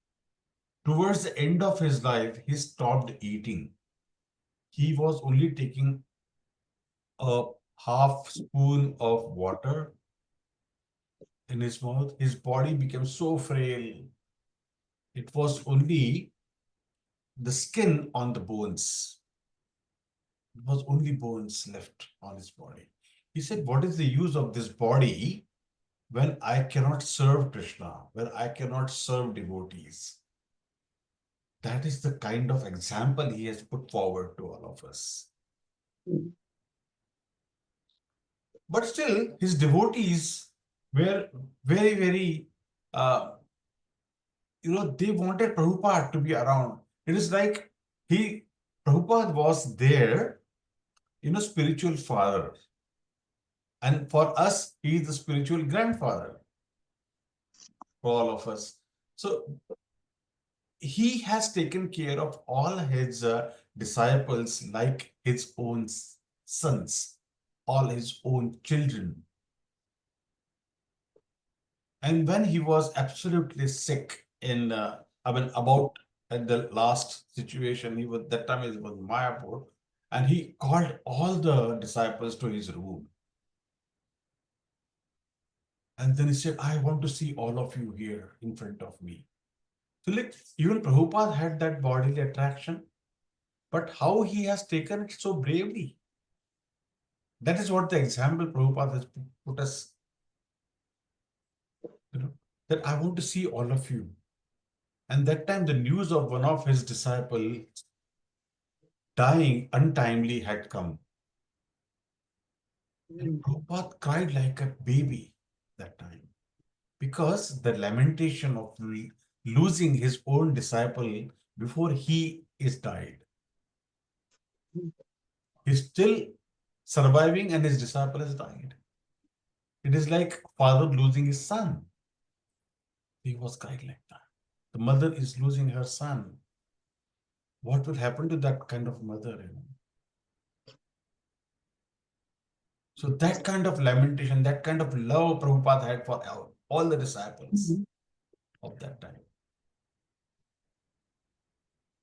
towards the end of his life, he stopped eating. He was only taking a half spoon of water in his mouth. His body became so frail. It was only the skin on the bones. It was only bones left on his body. He said, what is the use of this body when I cannot serve Krishna, when I cannot serve devotees? That is the kind of example he has put forward to all of us. But still, his devotees were very, very, they wanted Prabhupada to be around. It is like Prabhupada was their, spiritual father. And for us, he is the spiritual grandfather for all of us. So he has taken care of all his disciples like his own sons, all his own children. And when he was absolutely sick about at the last situation, that time it was Mayapur, and he called all the disciples to his room. And then he said, I want to see all of you here in front of me. So even Prabhupada had that bodily attraction, but how he has taken it so bravely. That is what the example Prabhupada has put us, that I want to see all of you. And that time the news of one of his disciples dying untimely had come. And Prabhupada cried like a baby that time because the lamentation of losing his own disciple before he is died. He's still surviving and his disciple has died. It is like father losing his son. He was crying like that. The mother is losing her son. What will happen to that kind of mother? So that kind of lamentation, that kind of love Prabhupada had for all the disciples of that time.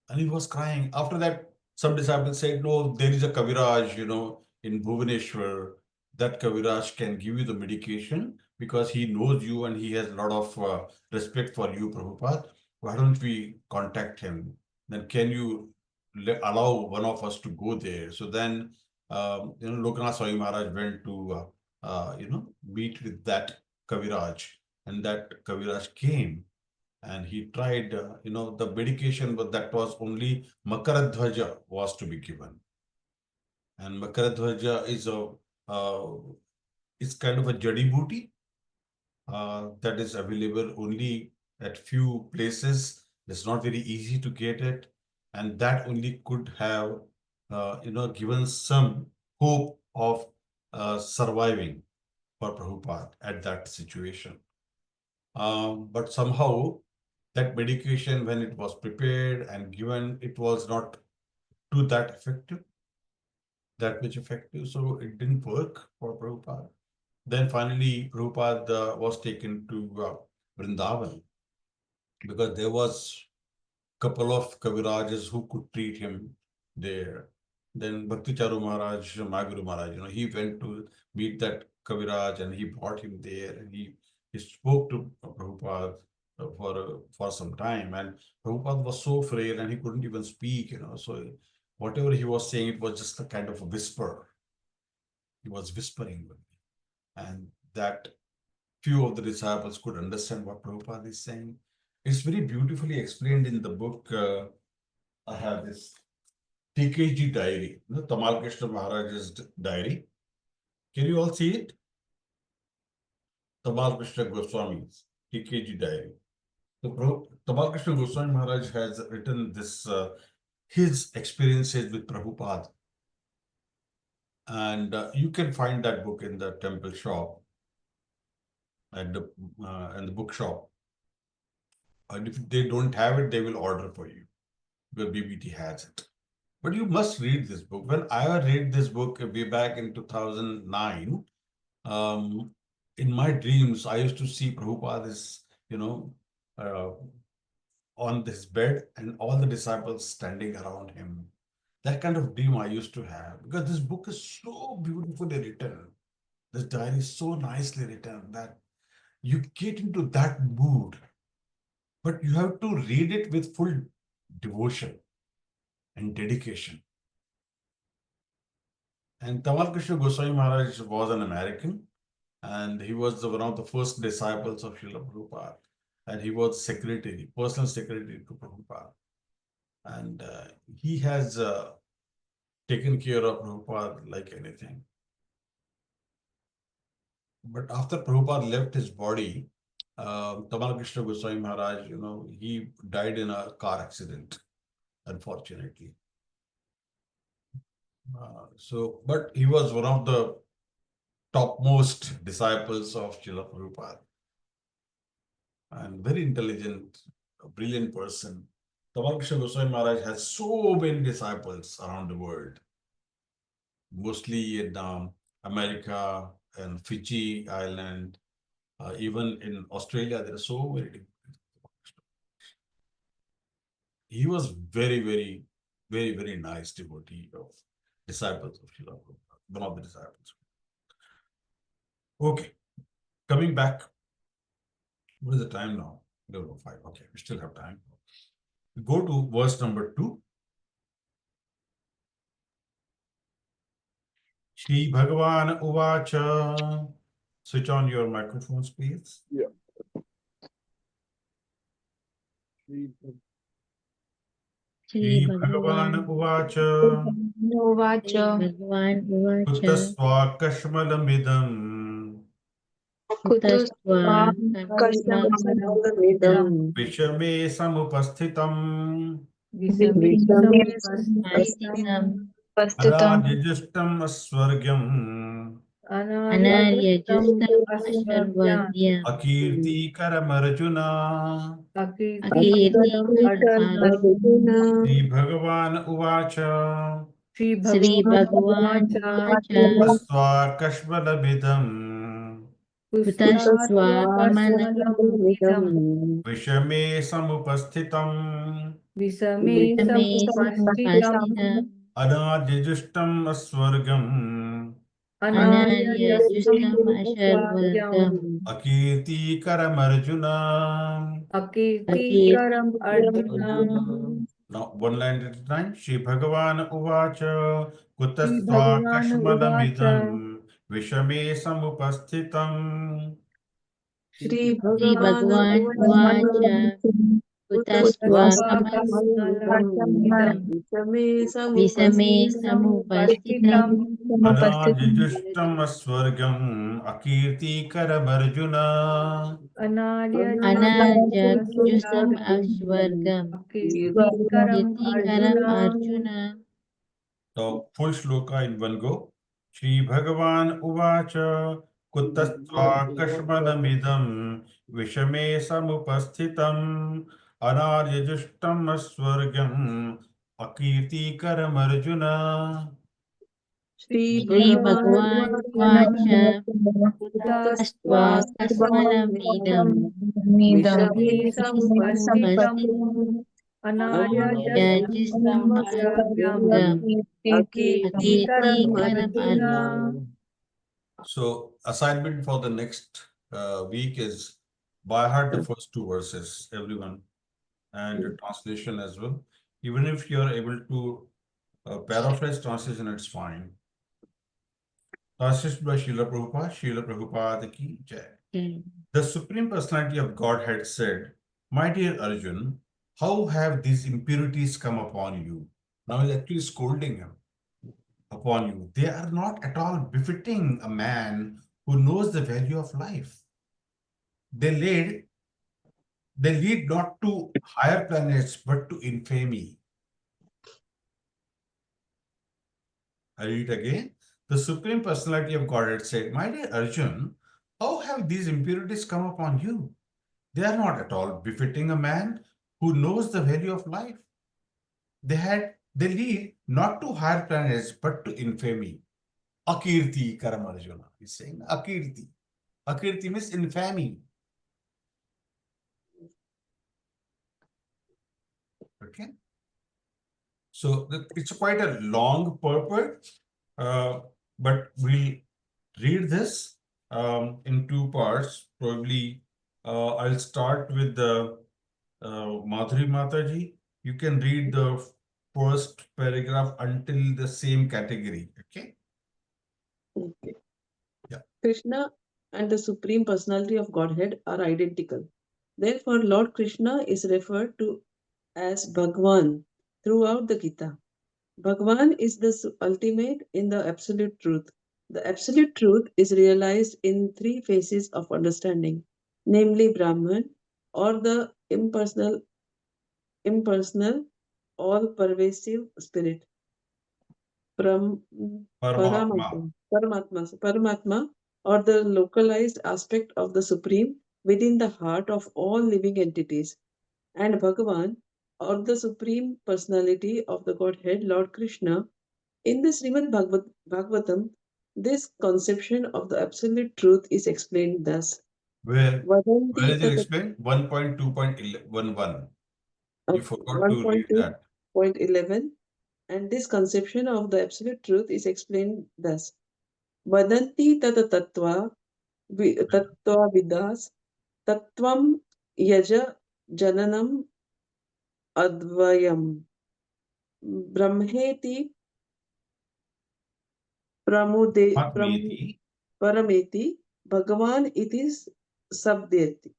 And he was crying. After that, some disciples said, no, there is a Kaviraj, in Bhubaneswar. That Kaviraj can give you the medication because he knows you and he has a lot of respect for you, Prabhupada. Why don't we contact him? Then can you allow one of us to go there? So then, Lokanath Swami Maharaj went to, meet with that Kaviraj. And that Kaviraj came and he tried, the medication, but that was only Makaradhwaja was to be given. And Makaradhwaja is it's kind of a jadi booty that is available only at few places. It's not very easy to get it. And that only could have, given some hope of surviving for Prabhupada at that situation. But somehow that medication, when it was prepared and given, it was not too that much effective. So it didn't work for Prabhupada. Then finally, Prabhupada was taken to Vrindavan because there was a couple of Kavirajas who could treat him there. Then Bhakti Charu Maharaj, Maguru Maharaj, he went to meet that Kaviraj and he brought him there and he spoke to Prabhupada for some time, and Prabhupada was so frail and he couldn't even speak, so whatever he was saying, it was just a kind of a whisper. He was whispering with me, and that few of the disciples could understand what Prabhupada is saying. It's very beautifully explained in the book. I have this TKG diary, Tamal Krishna Maharaj's diary. Can you all see it? Tamal Krishna Goswami's TKG diary. So Tamal Krishna Goswami Maharaj has written this, his experiences with Prabhupada. And you can find that book in the temple shop and the bookshop. And if they don't have it, they will order for you. The BBT has it. But you must read this book. When I read this book way back in 2009, in my dreams, I used to see Prabhupada as, on this bed and all the disciples standing around him. That kind of dream I used to have because this book is so beautifully written. This diary is so nicely written that you get into that mood, but you have to read it with full devotion and dedication. And Tamal Krishna Goswami Maharaj was an American, and he was one of the first disciples of Srila Prabhupada. And he was secretary, personal secretary to Prabhupada. And he has taken care of Prabhupada like anything. But after Prabhupada left his body, Tamal Krishna Goswami Maharaj, he died in a car accident, unfortunately. But he was one of the topmost disciples of Srila Prabhupada. And very intelligent, a brilliant person. Tamal Krishna Goswami Maharaj has so many disciples around the world, mostly in America and Fiji Island, even in Australia. There are so many. He was very, very, very, very nice devotee of disciples of Srila Prabhupada, one of the disciples. Okay, coming back. What is the time now? 11:05. Okay, we still have time. Go to verse number 2. Shri Bhagavan Uvacha. Switch on your microphones, please. Yeah. Shri Bhagavan Bhagavan Uvacha उवाच Bhagavan Uvacha Kutasvakashmalamidam Kutasva Kashmalam Kashmalamidam Vishame Samupasthitam Visame Vishame Samupasthitam Pastitam उपस्थितम् Anadijustam Asvargyam Anaryajustam Anaryajustam Asvaryam Asharvadyam Akirti Karamarjuna Akirti Akirti Arjuna Sri Bhagavan Uvacha Sri Sri Bhagavan Bhagavan Uvacha Kutasvakashmalamidam Kutasva Kamalam Kustasvakashmalamidam Vishame Samupasthitam Visame Visame Samupasthitam Samupasthitam Anadijustam Asvargam Anaryajustam Anaryajustam Asvaryam Asharvadyam Akirti Karamarjuna. Akirti Akirti Karam Arjuna Now, one line at a time. Shri Bhagavan Uvacha Sri Kutasva Bhagavan Uvacha Kashmalamidam Vishame Samupasthitam Shri Sri Bhagavan Bhagavan Uvacha Kutasva Kashmalamidam Kamalam Vishame Visame Pastitam Samupasthitam Anadijustam Asvargam Akirti Karamarjuna. Anaryajustam Anaryajustam Ashvargam Akirti Karam Kirtikaram Arjuna Arjuna So, full shloka in one go. Shri Bhagavan Uvacha Kutasva Kashmalamidam Vishame Samupasthitam Anaryajustam Asvargam Akirti Karamarjuna. Shri Shri Bhagavan Bhagavan Uvacha Kutasva Kashmalamidam Kashmalamidam Visame Vishame Samupasthitam Samupasthitam Anaryajustam Anaryajustam Asvaryam Ashvargam Akirti Karam Akirtikaram Arjuna. Arjuna. So, assignment for the next week is by heart the first two verses, everyone, and the translation as well. Even if you are able to paraphrase translation, it's fine. Translation by Srila Prabhupada ki jai. Okay. The Supreme Personality of Godhead said, "My dear Arjun, how have these impurities come upon you?" Now he's actually scolding him. Upon you. They are not at all befitting a man who knows the value of life. They lead not to higher planets, but to infamy. I read it again. The Supreme Personality of Godhead said, "My dear Arjun, how have these impurities come upon you? They are not at all befitting a man who knows the value of life. They lead not to higher planets, but to infamy." Akirti Karam Arjuna. He's saying Akirti. Akirti means infamy. Okay. So it's quite a long purport, but we'll read this in two parts. Probably I'll start with the Madhuri Mataji. You can read the first paragraph until the same category. Okay. Okay. Yeah. Krishna and the Supreme Personality of Godhead are identical. Therefore, Lord Krishna is referred to as Bhagwan throughout the Gita. Bhagwan is the ultimate in the absolute truth. The absolute truth is realized in three phases of understanding, namely Brahman, or the impersonal, all-pervasive spirit. Paramatma. Paramatma, or the localized aspect of the Supreme within the heart of all living entities, and Bhagavan, or the Supreme Personality of the Godhead, Lord Krishna. In the Srimad Bhagavatam, this conception of the absolute truth is explained thus. Where Vadanti is it explained? 1.2.11. You forgot to read that. 1.2.11, and this conception of the absolute truth is explained thus. Vadanti tata tattva vidas tattvam yaja jananam advayam brahmeti Atmeti. parameti bhagavan iti sabdyati.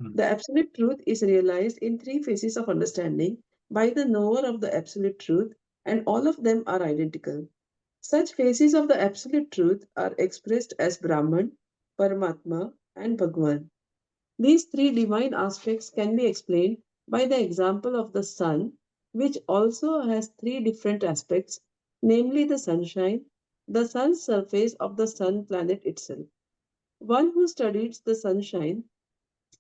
Hmm. The absolute truth is realized in three phases of understanding, by the knower of the absolute truth, and all of them are identical. Such phases of the absolute truth are expressed as Brahman, Paramatma, and Bhagwan. These three divine aspects can be explained by the example of the sun, which also has three different aspects, namely the sunshine, the sun's surface of the sun planet itself. One who studies the sunshine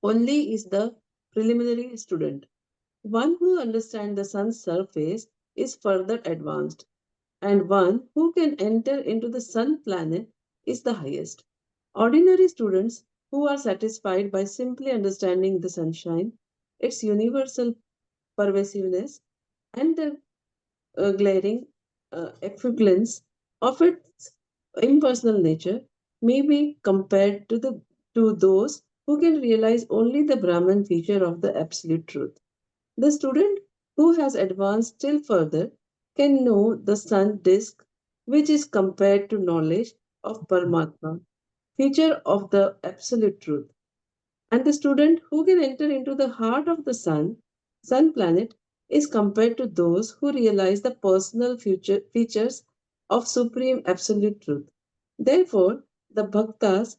only is the preliminary student. One who understands the sun's surface is further advanced, and one who can enter into the sun planet is the highest. Ordinary students who are satisfied by simply understanding the sunshine, its universal pervasiveness, and the glaring effulgence of its impersonal nature may be compared to those who can realize only the Brahman feature of the absolute truth. The student who has advanced still further can know the sun disk, which is compared to knowledge of Paramatma, feature of the absolute truth. And the student who can enter into the heart of the sun planet, is compared to those who realize the personal features of supreme absolute truth. Therefore, the bhaktas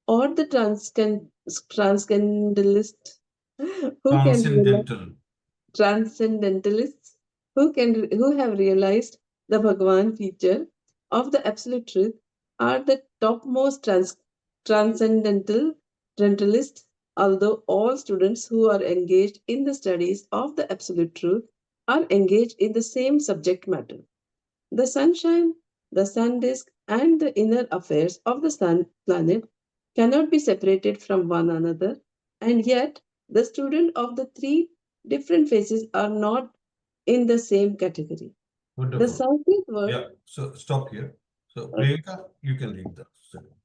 or the transcendentalists who can realize Transcendental. transcendentalists who have realized the Bhagavan feature of the absolute truth are the topmost transcendental dentalists, although all students who are engaged in the studies of the absolute truth are engaged in the same subject matter. The sunshine, the sun disk, and the inner affairs of the sun planet cannot be separated from one another, and yet the student of the three different phases are not in the same category. The Wonderful. Sanskrit word. Yeah, so stop here. So, Priyanka, you can read the second.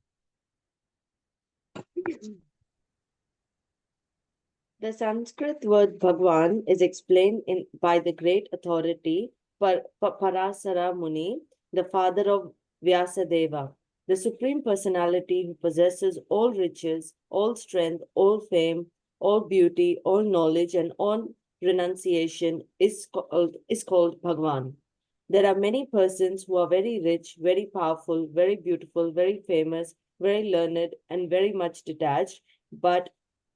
The Sanskrit word Bhagwan is explained by the great authority Parasara Muni, the father of Vyasadeva, the Supreme Personality who possesses all riches, all strength, all fame, all beauty, all knowledge, and all renunciation is called Bhagwan. There are many persons who are very rich, very powerful, very beautiful, very famous, very learned, and very much detached, but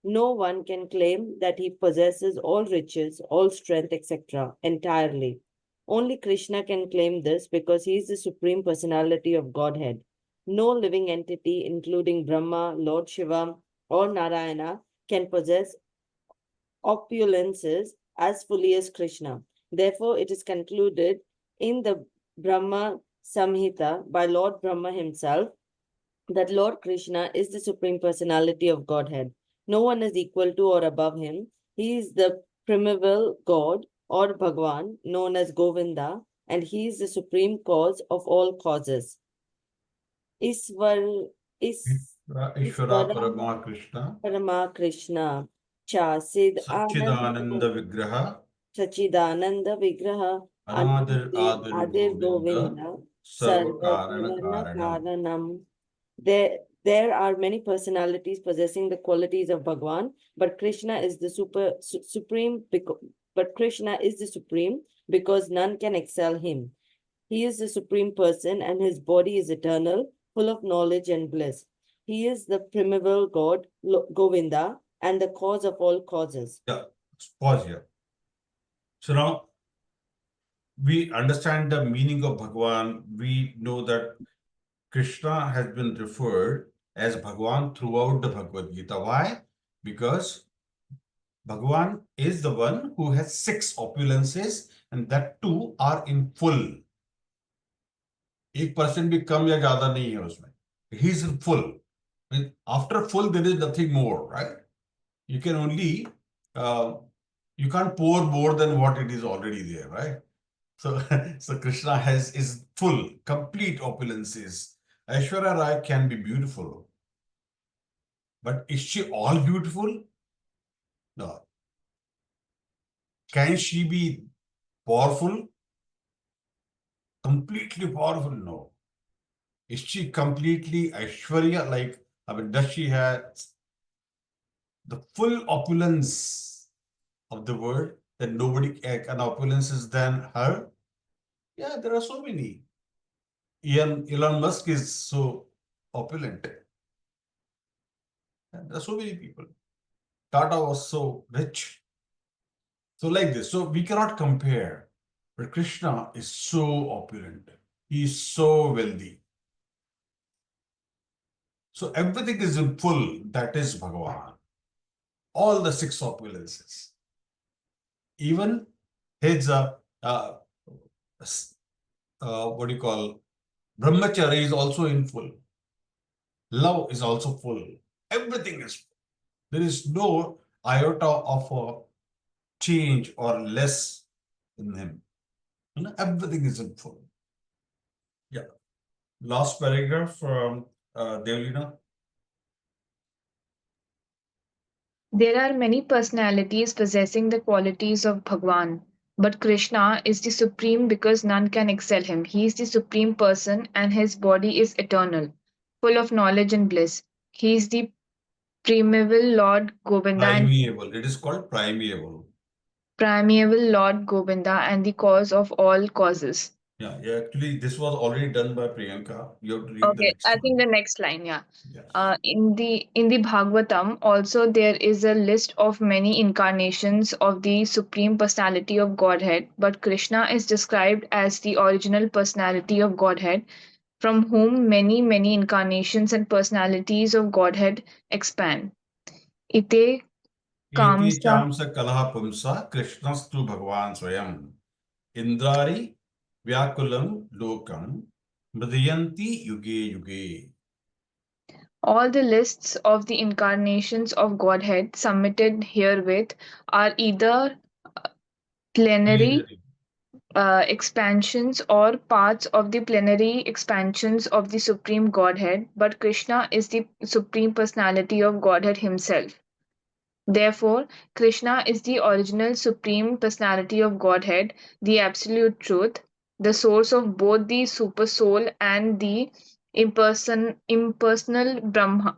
no one can claim that he possesses all riches, all strength, etc. entirely. Only Krishna can claim this because he is the Supreme Personality of Godhead. No living entity, including Brahma, Lord Shiva, or Narayana, can possess opulences as fully as Krishna. Therefore, it is concluded in the Brahma Samhita by Lord Brahma himself that Lord Krishna is the Supreme Personality of Godhead. No one is equal to or above him. He is the primeval God or Bhagwan, known as Govinda, and he is the supreme cause of all causes. Ishvara Parama Krishna. Parama Krishna Cha Sid Sachidananda Vigraha. Sachidananda Vigraha Adir Govinda Sarva Sarva Karana Karana Karanam. Karanam. There are many personalities possessing the qualities of Bhagwan, but Krishna is the supreme. But Krishna is the supreme because none can excel him. He is the supreme person, and his body is eternal, full of knowledge and bliss. He is the primeval God, Govinda, and the cause of all causes. Yeah, pause here. So now we understand the meaning of Bhagwan. We know that Krishna has been referred as Bhagwan throughout the Bhagavad Gita. Why? Because Bhagwan is the one who has 6 opulences, and that too are in full. 1% भी कम या ज्यादा नहीं है उसमें. He is in full. After full, there is nothing more, right? You can only, you can't pour more than what it is already there, right? So, so Krishna is full, complete opulences. Aishwarya Rai can be beautiful, but is she all beautiful? No. Can she be powerful? Completely powerful? No. Is she completely Aishwarya? Like, I mean, does she have the full opulence of the word? that nobody can opulences than her? Yeah, there are so many. Elon Musk is so opulent. And there are so many people. Tata was so rich. So like this. So we cannot compare. But Krishna is so opulent. He is so wealthy. So everything is in full. That is Bhagavan. All the six opulences. Even his what do you call, brahmacharya is also in full. Love is also full. Everything is full. There is no iota of a change or less in him. Everything is in full. Yeah. Last paragraph from Devlina. There are many personalities possessing the qualities of Bhagwan, but Krishna is the supreme because none can excel him. He is the supreme person and his body is eternal, full of knowledge and bliss. He is the primeval Lord Govinda and Primeval. It is called primeval. And the cause of all causes. Yeah, actually, this was already done by Priyanka. You have to read the Okay, next I think the one. next line, yeah. Yes. In the Bhagavatam, also there is a list of many incarnations of the Supreme Personality of Godhead, but Krishna is described as the original personality of Godhead, from whom many incarnations and personalities of Godhead expand. Ite Iti Kamsa. chamsa kalaha pumsa Krishnastu Bhagavan Swayam. Indrari Vyakulam Lokam Mridayanti Yuge Yuge. All the lists of the incarnations of Godhead submitted herewith are either plenary Plenary. expansions or parts of the plenary expansions of the Supreme Godhead, but Krishna is the Supreme Personality of Godhead Himself. Therefore, Krishna is the original Supreme Personality of Godhead, the Absolute Truth, the source of both the Super Soul and the impersonal Brahman.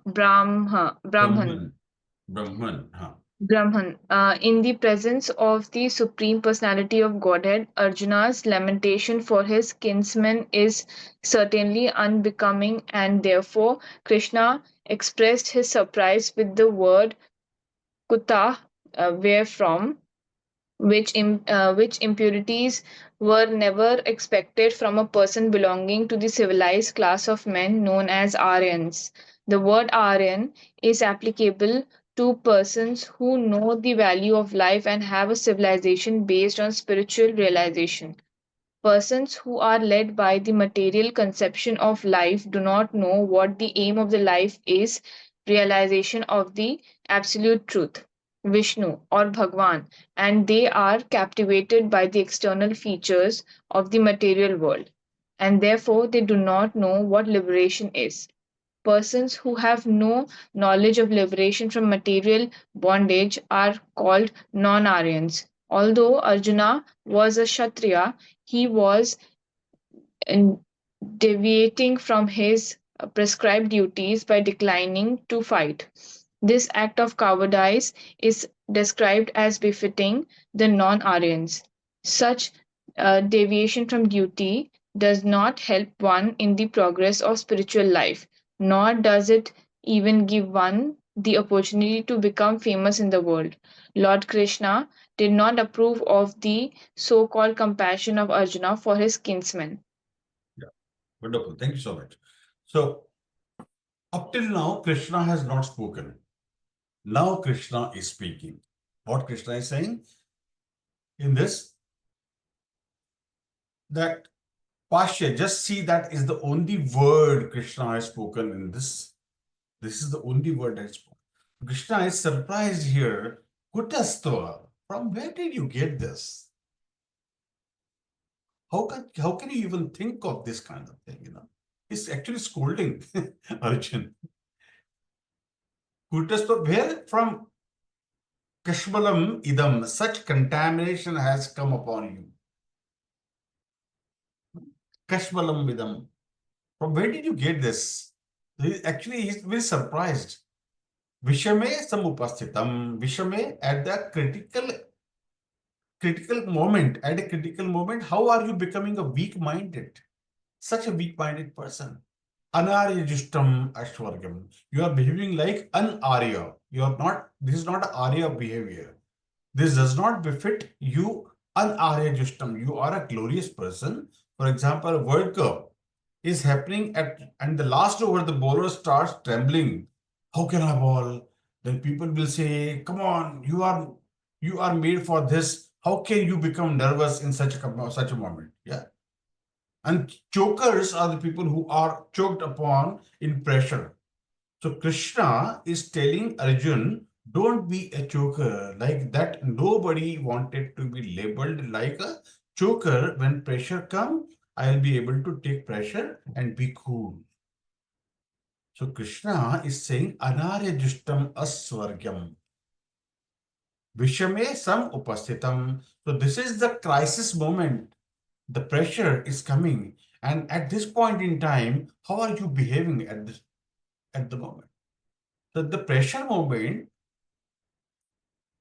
Brahman. Huh. Brahman. In the presence of the Supreme Personality of Godhead, Arjuna's lamentation for his kinsman is certainly unbecoming, and therefore Krishna expressed his surprise with the word kuta, wherefrom, which impurities were never expected from a person belonging to the civilized class of men known as Aryans. The word Aryan is applicable to persons who know the value of life and have a civilization based on spiritual realization. Persons who are led by the material conception of life do not know what the aim of the life is, realization of the absolute truth, Vishnu or Bhagwan, and they are captivated by the external features of the material world, and therefore they do not know what liberation is. Persons who have no knowledge of liberation from material bondage are called non Aryans. Although Arjuna was a Kshatriya, he was in deviating from his prescribed duties by declining to fight. This act of cowardice is described as befitting the non Aryans. Such deviation from duty does not help one in the progress of spiritual life, nor does it even give one the opportunity to become famous in the world. Lord Krishna did not approve of the so called compassion of Arjuna for his kinsmen. Yeah. Wonderful. Thank you so much. So up till now, Krishna has not spoken. Now Krishna is speaking. What Krishna is saying in this, that Pasha, just see, that is the only word Krishna has spoken in this. This is the only word that is spoken. Krishna is surprised here. Kutastva, from where did you get this? How can you even think of this kind of thing? He's actually scolding Arjun. Kutastva, where from Kashmalam idam, such contamination has come upon you. Kashmalam idam. From where did you get this? He's very surprised. Vishame samupastitam. Vishame, at the critical critical moment, at a critical moment, how are you becoming a weak-minded? Such a weak-minded person. Anarya justam ashwargam. You are behaving like an Arya. You are not, this is not an Arya behavior. This does not befit you, an Arya justam. You are a glorious person. For example, a World Cup is happening and the last over the bowler starts trembling. How can I bowl? Then people will say, come on, you are made for this. How can you become nervous in such a moment? Yeah. And chokers are the people who are choked upon in pressure. So Krishna is telling Arjun, don't be a choker like that. Nobody wanted to be labeled like a choker. When pressure comes, I'll be able to take pressure and be cool. So Krishna is saying, Anarya justam aswargyam. Vishame sam upasthitam. So this is the crisis moment. The pressure is coming. And at this point in time, how are you behaving at the moment? So the pressure moment,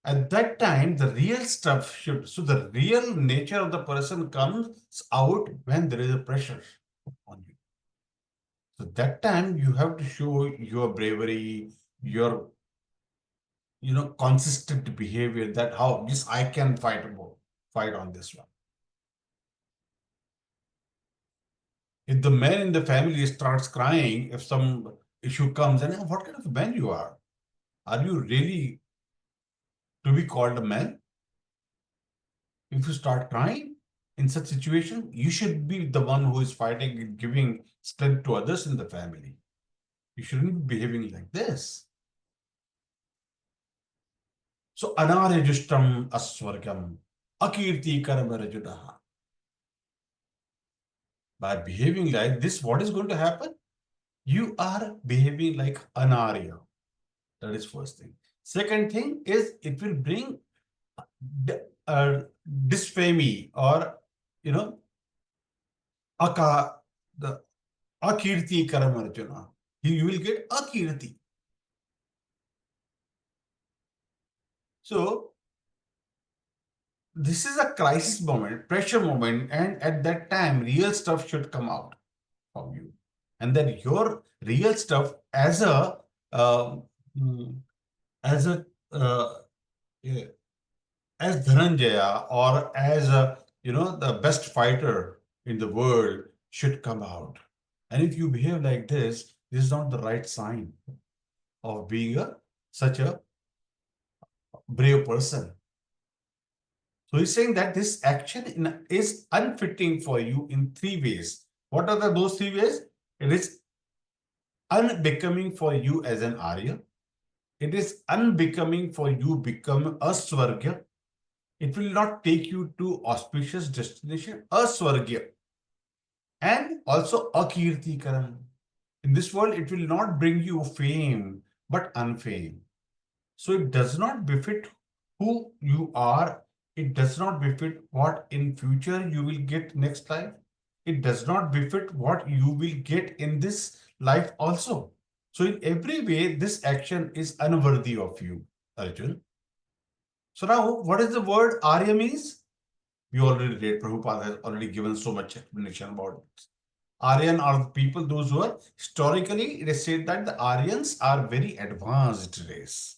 at that time, the real stuff should, so the real nature of the person comes out when there is a pressure on you. So that time you have to show your bravery, your, consistent behavior, that how this I can fight on this one. If the man in the family starts crying, if some issue comes, and what kind of a man you are? Are you really to be called a man? If you start crying in such situation, you should be the one who is fighting and giving strength to others in the family. You shouldn't be behaving like this. So, anarajustam aswargam, akirti karmarajutaha. By behaving like this, what is going to happen? You are behaving like anarya. That is first thing. Second thing is it will bring disfamy or, the akirti karamarjuna. You will get akirti. So, this is a crisis moment, pressure moment, and at that time, real stuff should come out from you. And then your real stuff as a as Dhananjaya or as the best fighter in the world should come out. And if you behave like this is not the right sign of being such a brave person. So he's saying that this action is unfitting for you in 3 ways. What are those 3 ways? It is unbecoming for you as an Arya. It is unbecoming for you become a Swargya. It will not take you to auspicious destination, a Swargya. And also a Kirtikaram. In this world, it will not bring you fame, but unfame. So it does not befit who you are. It does not befit what in future you will get next life. It does not befit what you will get in this life also. So in every way, this action is unworthy of you, Arjun. So now, what is the word Arya means? We already read, Prabhupada has already given so much explanation about it. Aryan are the people, those who are historically, it is said that the Aryans are very advanced race.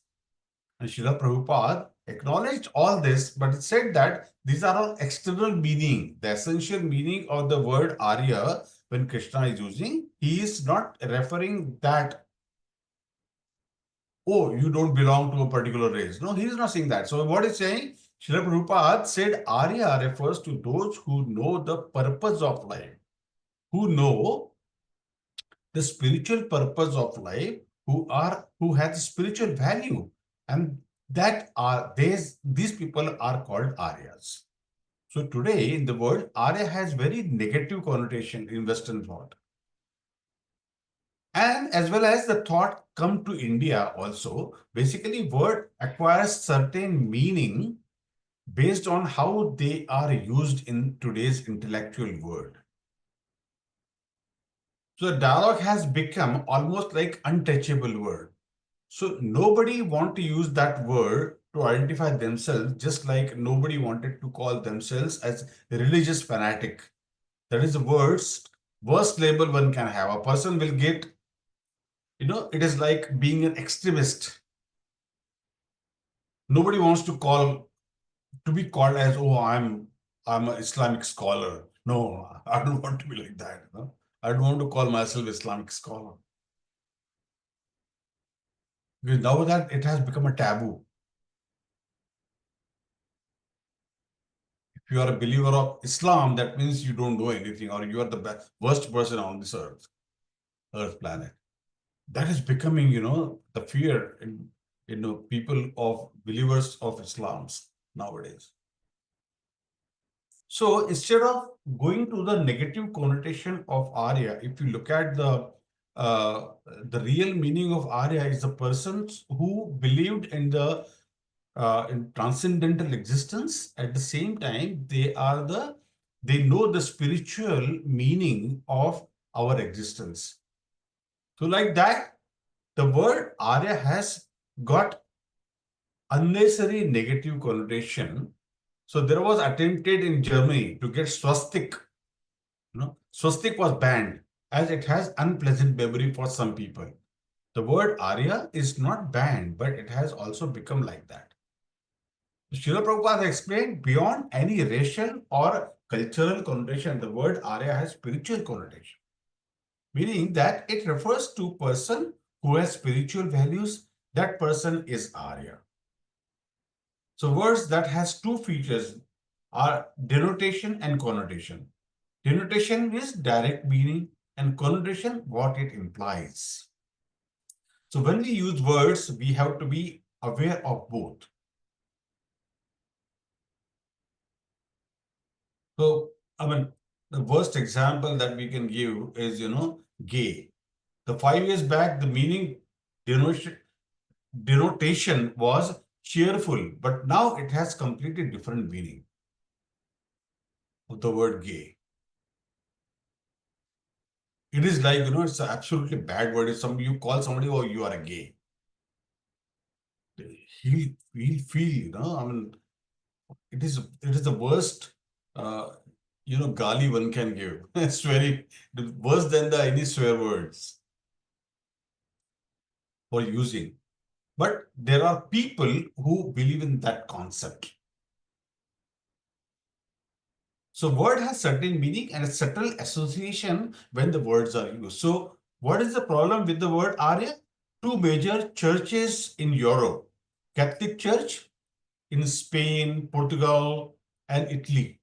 And Srila Prabhupada acknowledged all this, but it said that these are all external meaning. The essential meaning of the word Arya, when Krishna is using, he is not referring that, oh, you don't belong to a particular race. No, he is not saying that. So what he's saying, Srila Prabhupada said Arya refers to those who know the purpose of life, who know the spiritual purpose of life, who has spiritual value, and that are these people are called Aryas. So today in the world, Arya has very negative connotation in Western thought. And as well as the thought come to India also, basically word acquires certain meaning based on how they are used in today's intellectual world. So dialogue has become almost like untouchable word. So nobody want to use that word to identify themselves, just like nobody wanted to call themselves as religious fanatic. That is the worst label one can have. A person will get, it is like being an extremist. Nobody wants to be called as, oh, I'm an Islamic scholar. No, I don't want to be like that. I don't want to call myself Islamic scholar. Because now that it has become a taboo. If you are a believer of Islam, that means you don't know anything, or you are the worst person on this earth planet. That is becoming, the fear in, people of believers of Islams nowadays. So instead of going to the negative connotation of Arya, if you look at the real meaning of Arya is the persons who believed in the in transcendental existence. At the same time, they know the spiritual meaning of our existence. So like that, the word Arya has got unnecessary negative connotation. So there was attempted in Germany to get swastik. Swastik was banned as it has unpleasant memory for some people. The word Arya is not banned, but it has also become like that. Srila Prabhupada explained beyond any racial or cultural connotation, the word Arya has spiritual connotation, meaning that it refers to a person who has spiritual values. That person is Arya. So words that has two features are denotation and connotation. Denotation is direct meaning and connotation what it implies. So when we use words, we have to be aware of both. So, the worst example that we can give is, gay. The 5 years back, the meaning denotation was cheerful, but now it has completely different meaning of the word gay. It is like, it's an absolutely bad word. If you call somebody, oh, you are a gay. He'll feel, it is the worst, gali one can give. It's very worse than any swear words for using. But there are people who believe in that concept. So word has certain meaning and a subtle association when the words are used. So what is the problem with the word Arya? Two major churches in Europe, Catholic Church in Spain, Portugal, and Italy.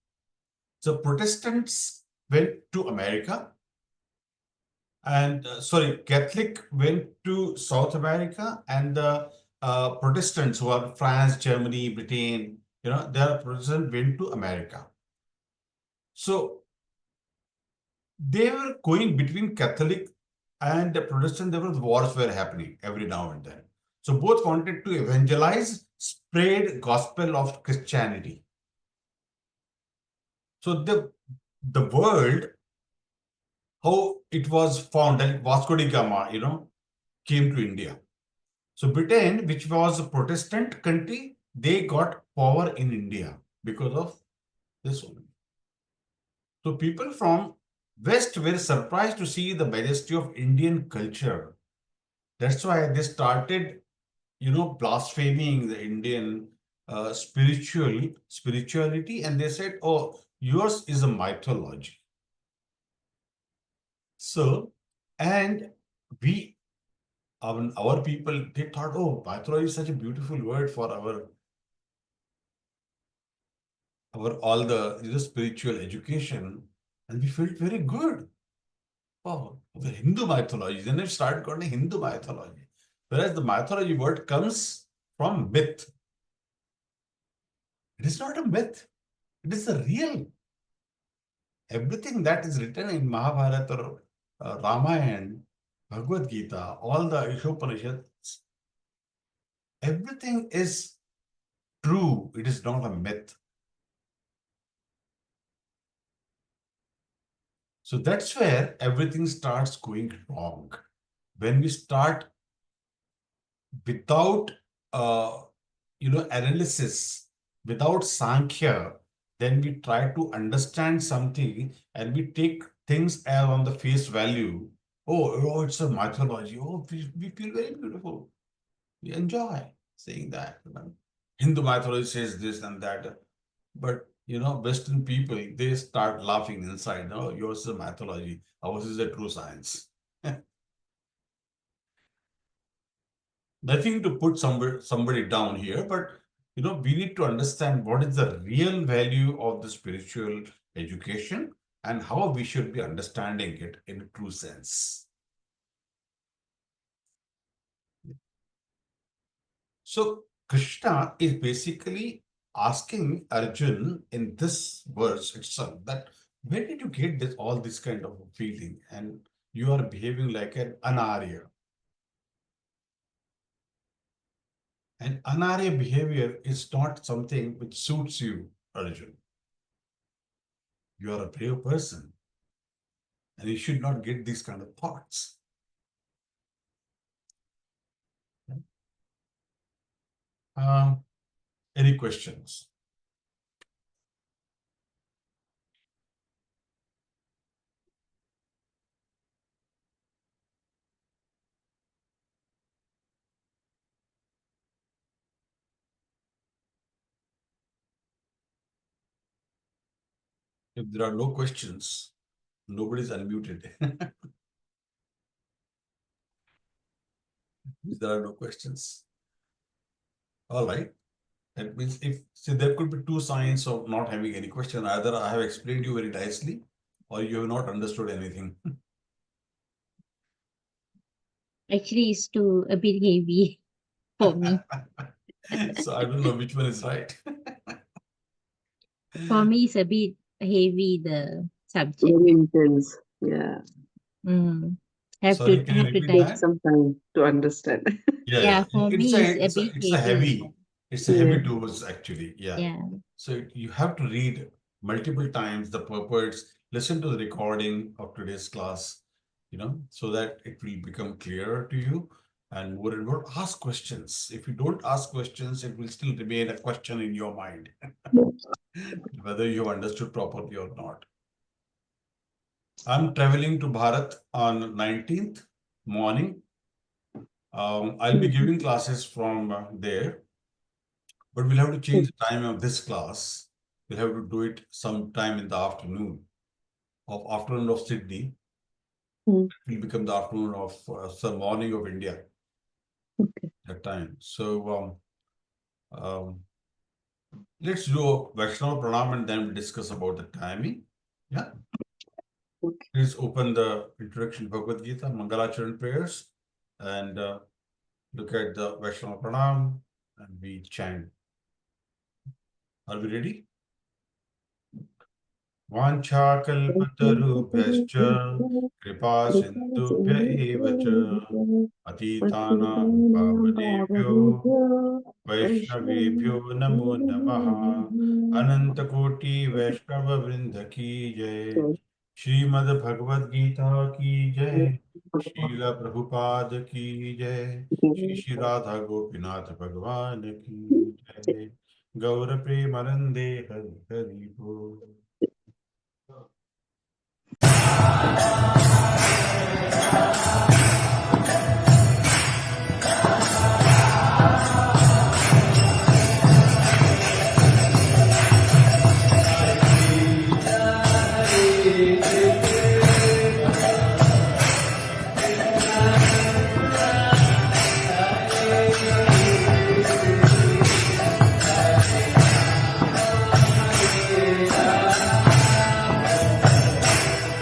So Protestants went to America, and Catholic went to South America, and the Protestants who are France, Germany, Britain, their Protestant went to America. So they were going between Catholic and the Protestant. There were wars were happening every now and then. So both wanted to evangelize, spread gospel of Christianity. So the world, how it was found, that Vasco da Gama, came to India. So Britain, which was a Protestant country, they got power in India because of this one. So people from West were surprised to see the majesty of Indian culture. That's why they started, blaspheming the Indian spirituality, and they said, oh, yours is a mythology. So, and our people, they thought, oh, mythology is such a beautiful word for our all the spiritual education, and we felt very good. Oh, the Hindu mythology. Then it started calling Hindu mythology. Whereas the mythology word comes from myth. It is not a myth. It is the real. Everything that is written in Mahabharata or Ramayana, Bhagavad Gita, all the Upanishads, everything is true. It is not a myth. So that's where everything starts going wrong. When we start without, analysis without Sankhya, then we try to understand something and we take things as on the face value. Oh, it's a mythology. Oh, we feel very beautiful. We enjoy saying that. Hindu mythology says this and that. But Western people, they start laughing inside. No, yours is a mythology. Ours is a true science. Nothing to put somebody down here, but we need to understand what is the real value of the spiritual education and how we should be understanding it in a true sense. So Krishna is basically asking Arjun in this verse itself that where did you get all this kind of feeling and you are behaving like an anarya. And anarya behavior is not something which suits you, Arjun. You are a brave person and you should not get these kind of thoughts. Any questions? If there are no questions, nobody's unmuted. If there are no questions. All right. That means there could be two signs of not having any question. Either I have explained you very nicely or you have not understood anything. Actually, it's too a bit heavy for me. So I don't know which one is right. For me, it's a bit heavy, the subject. Very intense. Yeah. Have Sorry, to can you have to repeat dive. that? Take some time to understand. Yeah, for It's me, it's a bit it's a heavy. heavy Yeah. dose actually. Yeah. Yeah. So you have to read multiple times the purports, listen to the recording of today's class, so that it will become clearer to you and more ask questions. If you don't ask questions, it will still remain a question in your mind, whether you have understood properly or not. I'm traveling to Bharat on 19th morning. I'll be giving classes from there, but we'll have to change the time of this class. We'll have to do it sometime in the afternoon of Sydney. Hmm. It will become the afternoon of the morning of India. Okay. That time. So let's do a Vaishnava Pranam and then we discuss about the timing. Yeah. Okay. Please open the introduction Bhagavad Gita, Mangalacharan prayers, and look at the Vaishnava Pranam and we chant. Are we ready? वाञ्छाकल्पतरुभ्यश्च कृपा सिन्धुभ्य एव च पतितानां पावनेभ्यो वैष्णवेभ्यो नमो नमः। अनंतकोटि वैष्णव वृंद की जय। श्रीमद् भगवद गीता की जय। श्रील प्रभुपाद की जय। श्री श्री राधा गोपीनाथ भगवान की जय। गौर प्रेमानंदे हरि हरि बोल।